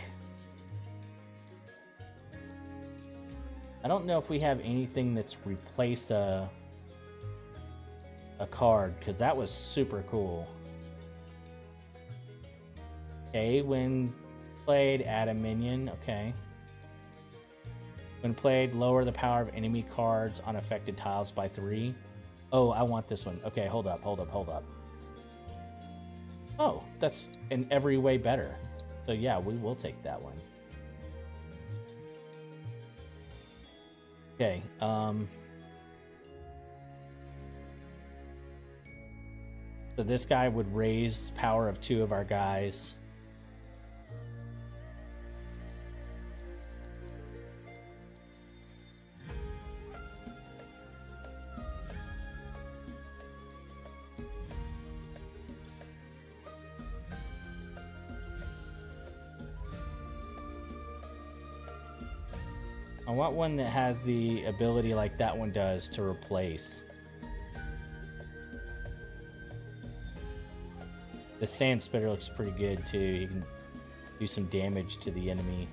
I don't know if we have anything that's replaced a card, because that was super cool. Okay, when played, add a minion. Okay. When played, lower the power of enemy cards on affected tiles by 3. Oh, I want this one. Okay, hold up. Oh, that's in every way better. So yeah, we will take that one. Okay, so this guy would raise power of 2 of our guys. I want one that has the ability like that one does to replace. The Sand Spitter looks pretty good too. You can do some damage to the enemy.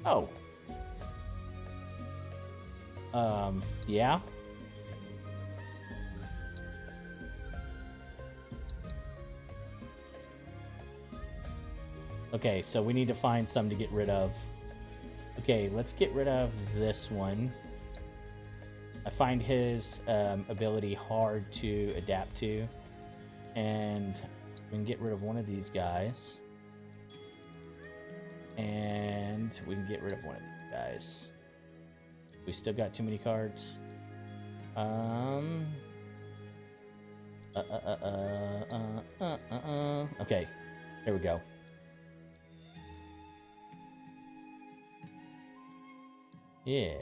Oh. Yeah. Okay, so we need to find some to get rid of. Okay, let's get rid of this one. I find his ability hard to adapt to. And we can get rid of one of these guys. And we can get rid of one of these guys. We still got too many cards. Okay, there we go. Yeah.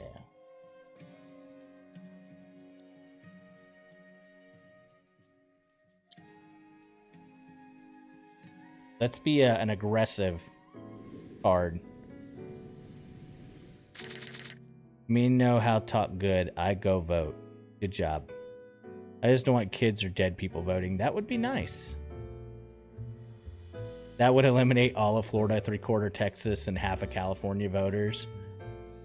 Let's be an aggressive card. Me know how talk good. I go vote. Good job. I just don't want kids or dead people voting. That would be nice. That would eliminate all of Florida, 3/4 Texas, and half of California voters.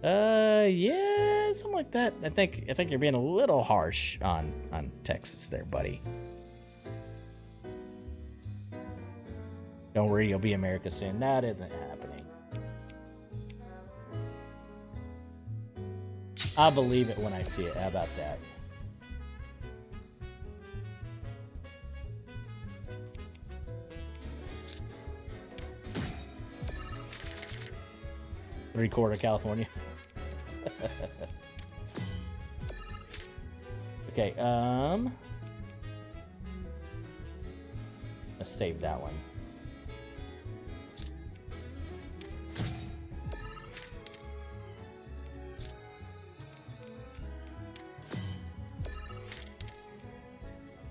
Yeah, something like that. I think you're being a little harsh on Texas there, buddy. Don't worry, you'll be America soon. That isn't happening. I'll believe it when I see it. How about that? Three-quarter California. Okay, let's save that one.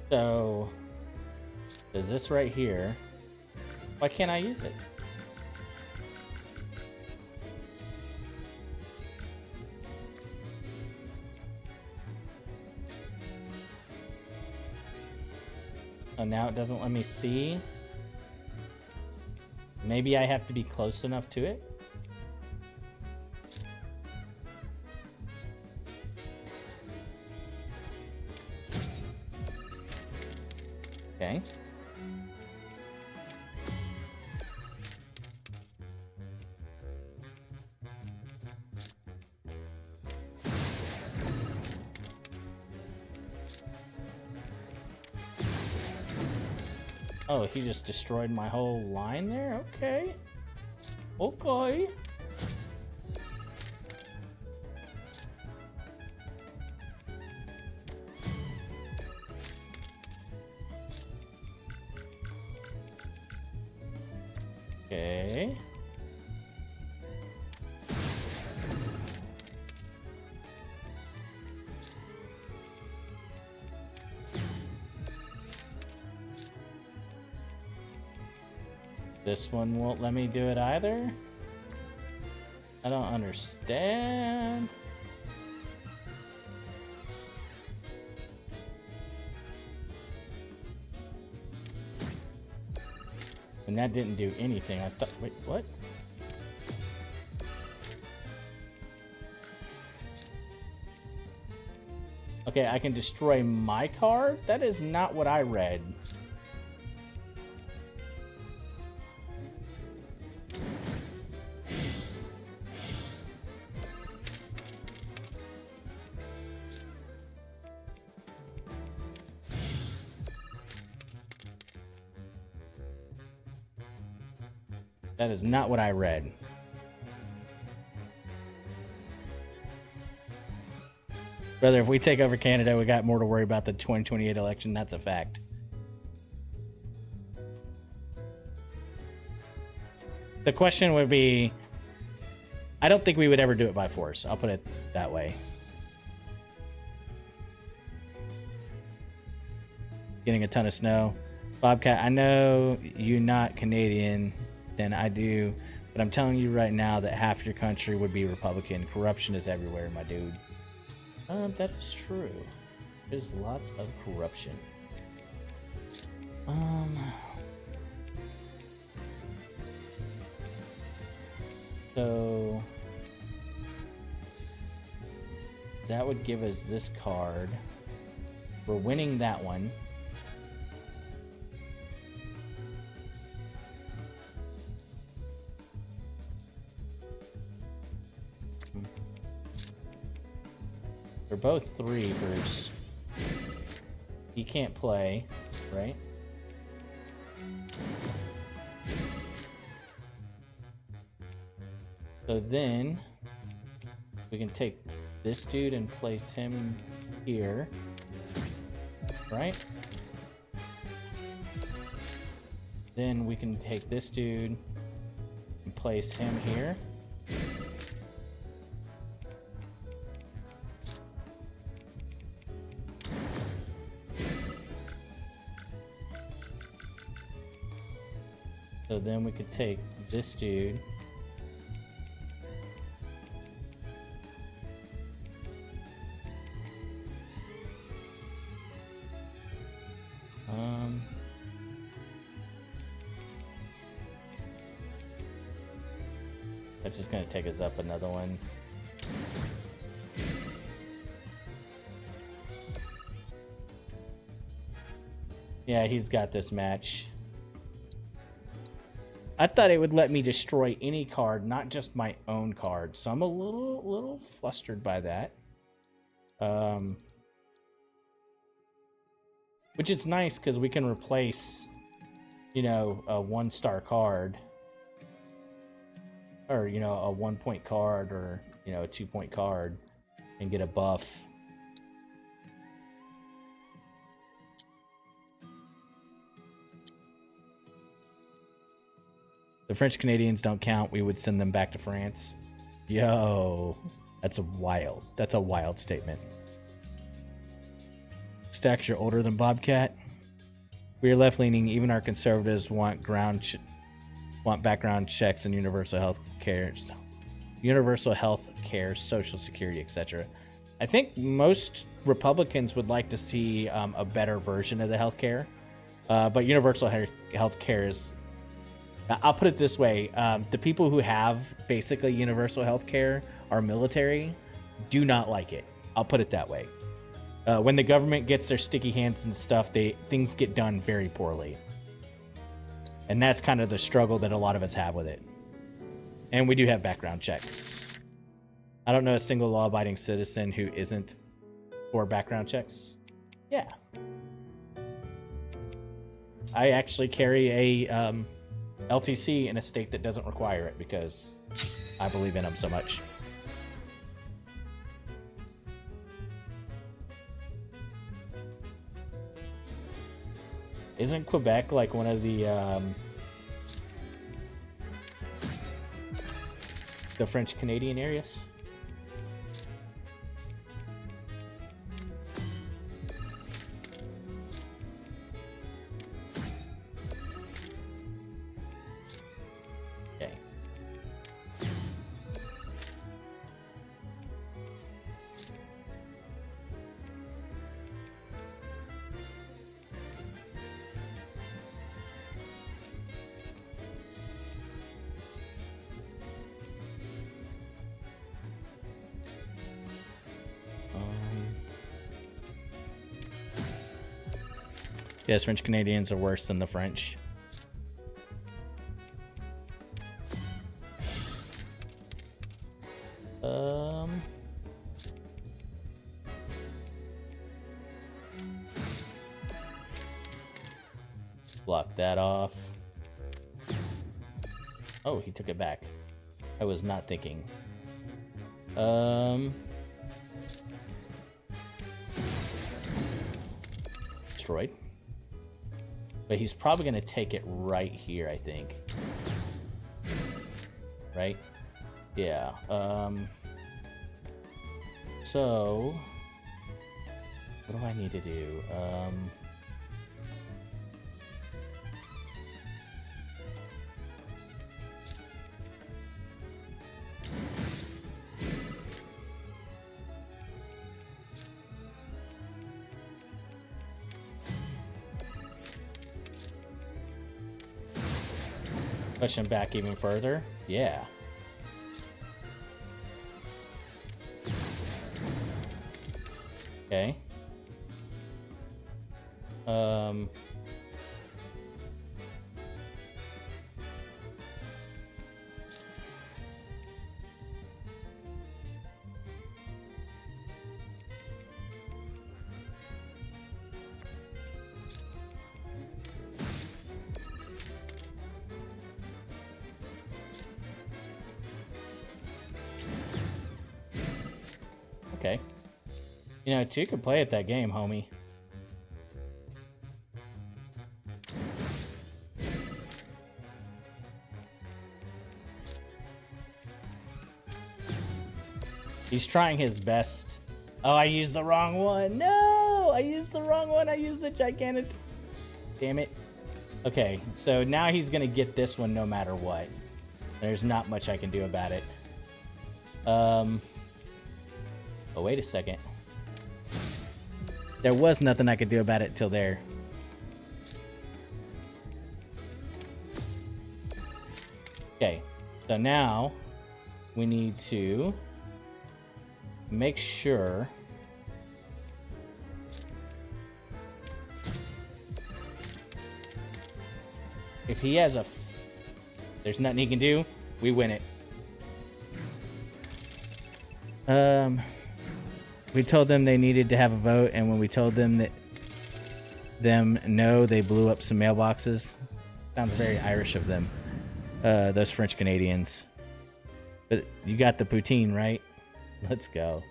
So, is this right here? Why can't I use it? Oh, now it doesn't let me see. Maybe I have to be close enough to it. Okay. Oh, he just destroyed my whole line there? Okay. Okay. Okay. This one won't let me do it either. I don't understand. And that didn't do anything. I thought, wait, what? Okay, I can destroy my card? That is not what I read. That is not what I read. Brother, if we take over Canada, we got more to worry about the 2028 election. That's a fact. The question would be, I don't think we would ever do it by force. I'll put it that way. Getting a ton of snow. Bobcat, I know you're not Canadian than I do, but I'm telling you right now that half your country would be Republican. Corruption is everywhere, my dude. That is true. There's lots of corruption. So that would give us this card. We're winning that one. They're both 3-ers. He can't play, right? So then we can take this dude and place him here, right? Then we can take this dude and place him here. So then we could take this dude. That's just gonna take us up another one. Yeah, he's got this match. I thought it would let me destroy any card, not just my own card. So I'm a little flustered by that. Which is nice because we can replace, you know, a 1-star card. Or, you know, a 1-point card or, you know, a 2-point card and get a buff. The French Canadians don't count. We would send them back to France. Yo, that's a wild statement. Staxxx, you're older than Bobcat. We are left-leaning. Even our conservatives want background checks and universal health care, Social Security, etc. I think most Republicans would like to see a better version of the healthcare, but universal health care is. I'll put it this way: the people who have basically universal health care, our military, do not like it. I'll put it that way. When the government gets their sticky hands and stuff, things get done very poorly. And that's kind of the struggle that a lot of us have with it. And we do have background checks. I don't know a single law-abiding citizen who isn't for background checks. Yeah. I actually carry a LTC in a state that doesn't require it because I believe in them so much. Isn't Quebec like one of the the French Canadian areas. Okay. Yes, French Canadians are worse than the French. Block that off. Oh, he took it back. I was not thinking. Destroyed. But he's probably going to take it right here, I think. Right? Yeah. So, what do I need to do? Push him back even further. Yeah. Okay. Okay. You know, two could play at that game, homie. He's trying his best. Oh, I used the wrong one. No! I used the wrong one. I used the gigantic... Damn it. Okay, so now he's gonna get this one no matter what. There's not much I can do about it. Oh, wait a second. There was nothing I could do about it till there. Okay, so now we need to make sure if he has there's nothing he can do, we win it. We told them they needed to have a vote, and when we told them no, they blew up some mailboxes. Sounds very Irish of them. Those French Canadians. But you got the poutine, right? Let's go.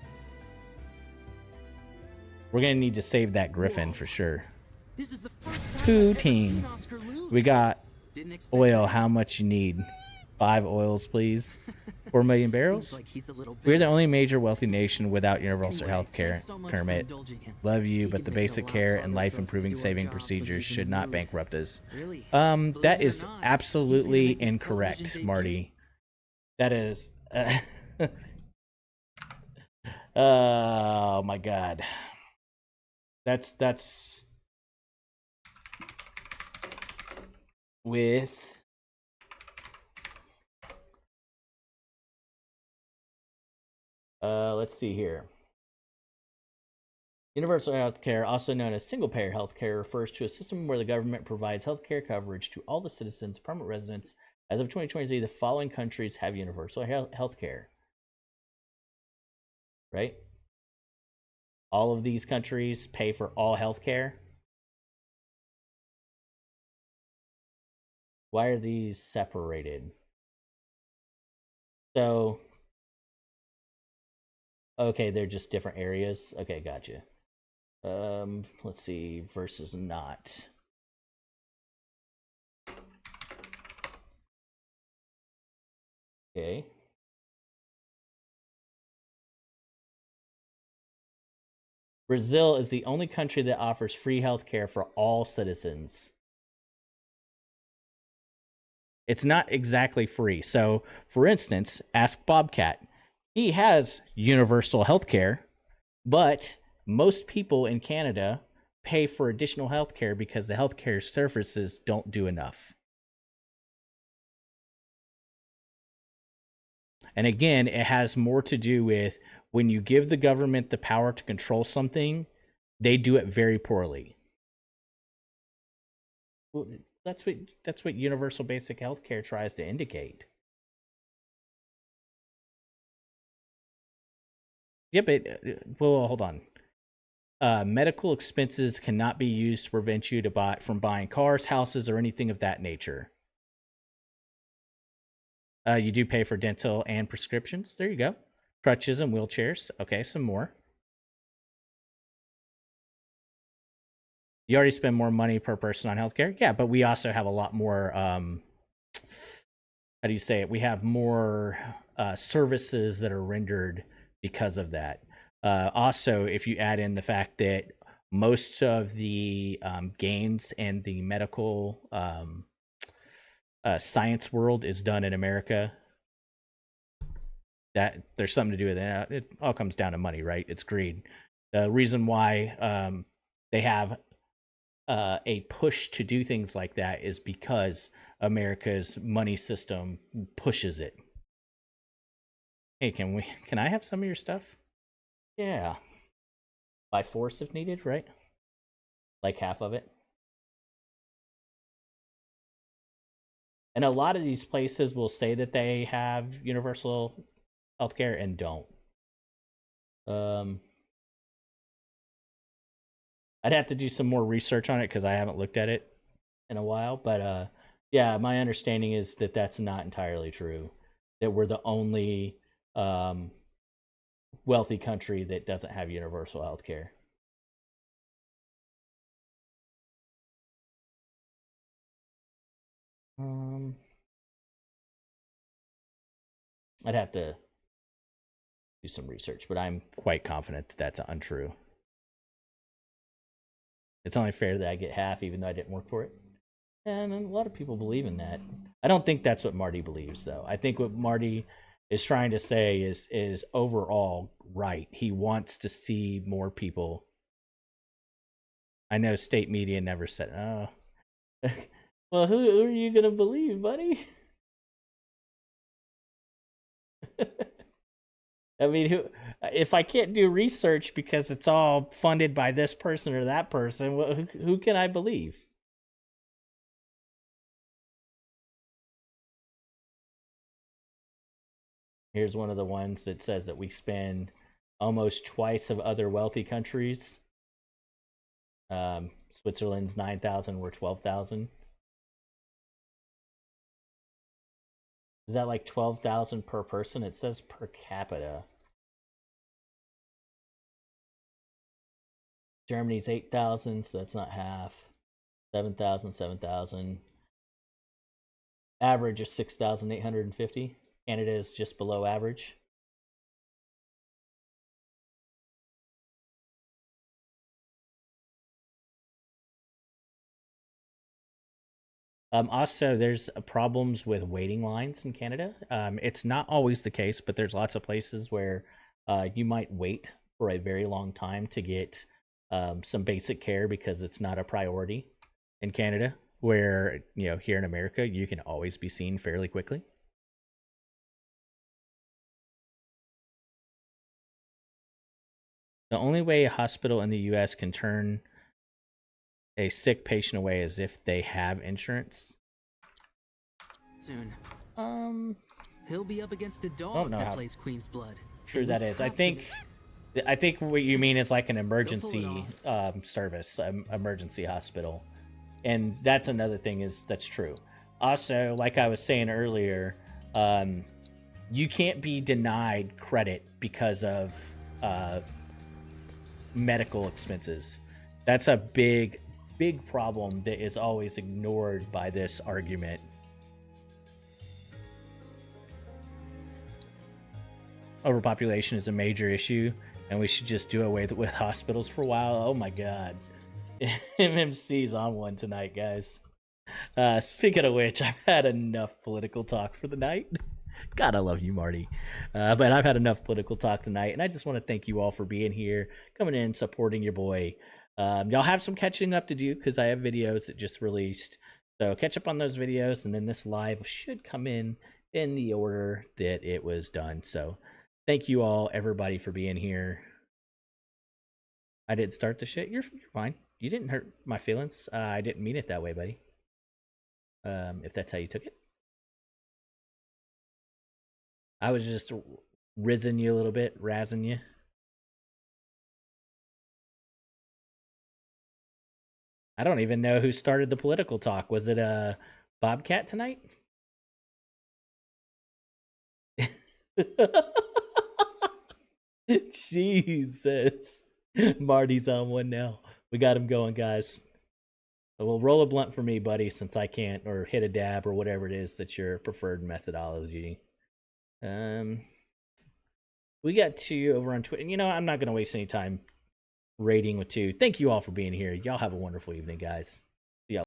We're gonna need to save that griffin for sure. This is the first time Poutine. We got oil. How much you need? 5 oils, please. 4 million barrels? Like he's a little We're the only major wealthy nation without universal Anyway, health care, thanks so much for Kermit. indulging him. Love you, He but could the make it a basic lot care harder and for life-improving us to do our saving jobs when procedures he's in should the not mood. bankrupt us. Really? That Believe it or is not, he's absolutely gonna make his incorrect, television Marty. That is... oh my god. That's... With... Let's see here. Universal healthcare, also known as single-payer healthcare, refers to a system where the government provides healthcare coverage to all the citizens, permanent residents. As of 2023, the following countries have universal healthcare. Right? All of these countries pay for all healthcare. Why are these separated? So... Okay, they're just different areas. Okay, gotcha. Let's see, versus not. Okay. Brazil is the only country that offers free healthcare for all citizens. It's not exactly free. So, for instance, ask Bobcat. He has universal healthcare, but most people in Canada pay for additional healthcare because the healthcare services don't do enough. And again, it has more to do with when you give the government the power to control something, they do it very poorly. Well, that's what universal basic healthcare tries to indicate. Yeah, but well, hold on. Medical expenses cannot be used to prevent you from buying cars, houses, or anything of that nature. You do pay for dental and prescriptions. There you go. Crutches and wheelchairs. Okay, some more. You already spend more money per person on healthcare. Yeah, but we also have a lot more, how do you say it? We have more services that are rendered because of that. Also, if you add in the fact that most of the gains and the medical science world is done in America, that there's something to do with it. It all comes down to money, right? It's greed. The reason why they have a push to do things like that is because America's money system pushes it. Hey, can I have some of your stuff? Yeah. By force if needed, right? Like half of it. And a lot of these places will say that they have universal healthcare and don't. I'd have to do some more research on it because I haven't looked at it in a while. But yeah, my understanding is that that's not entirely true. That we're the only wealthy country that doesn't have universal healthcare. I'd have to do some research, but I'm quite confident that that's untrue. It's only fair that I get half, even though I didn't work for it. And a lot of people believe in that. I don't think that's what Marty believes, though. I think what Marty is trying to say is overall right. He wants to see more people. I know state media never said, oh. Well, who are you going to believe, buddy? I mean, if I can't do research because it's all funded by this person or that person, who can I believe? Here's one of the ones that says that we spend almost twice of other wealthy countries. Switzerland's 9,000, we're 12,000. Is that like 12,000 per person? It says per capita. Germany's 8,000, so that's not half. 7,000, 7,000. Average is 6,850. Canada is just below average. Also, there's problems with waiting lines in Canada. It's not always the case, but there's lots of places where you might wait for a very long time to get some basic care because it's not a priority in Canada, where, you know, here in America, you can always be seen fairly quickly. The only way a hospital in the U.S. can turn a sick patient away is if they have insurance. Soon. He'll be up against a dog that plays Queen's Blood. True that is. I think what you mean is like an emergency service, emergency hospital. And that's another thing that's true. Also, like I was saying earlier, you can't be denied credit because of medical expenses. That's a big problem that is always ignored by this argument. Overpopulation is a major issue. And we should just do away with hospitals for a while. Oh my god. MMC's on one tonight, guys. Speaking of which, I've had enough political talk for the night. God, I love you, Marty. But I've had enough political talk tonight, and I just want to thank you all for being here, coming in, supporting your boy. Y'all have some catching up to do because I have videos that just released. So catch up on those videos, and then this live should come in the order that it was done. So thank you all, everybody, for being here. I didn't start the shit. You're fine. You didn't hurt my feelings. I didn't mean it that way, buddy. If that's how you took it. I was just rizzing you a little bit, razzing you. I don't even know who started the political talk. Was it Bobcat tonight? Jesus. Marty's on one now. We got him going, guys. Well, roll a blunt for me, buddy, since I can't, or hit a dab, or whatever it is that's your preferred methodology. We got 2 over on Twitter. You know, I'm not going to waste any time raiding with 2. Thank you all for being here. Y'all have a wonderful evening, guys.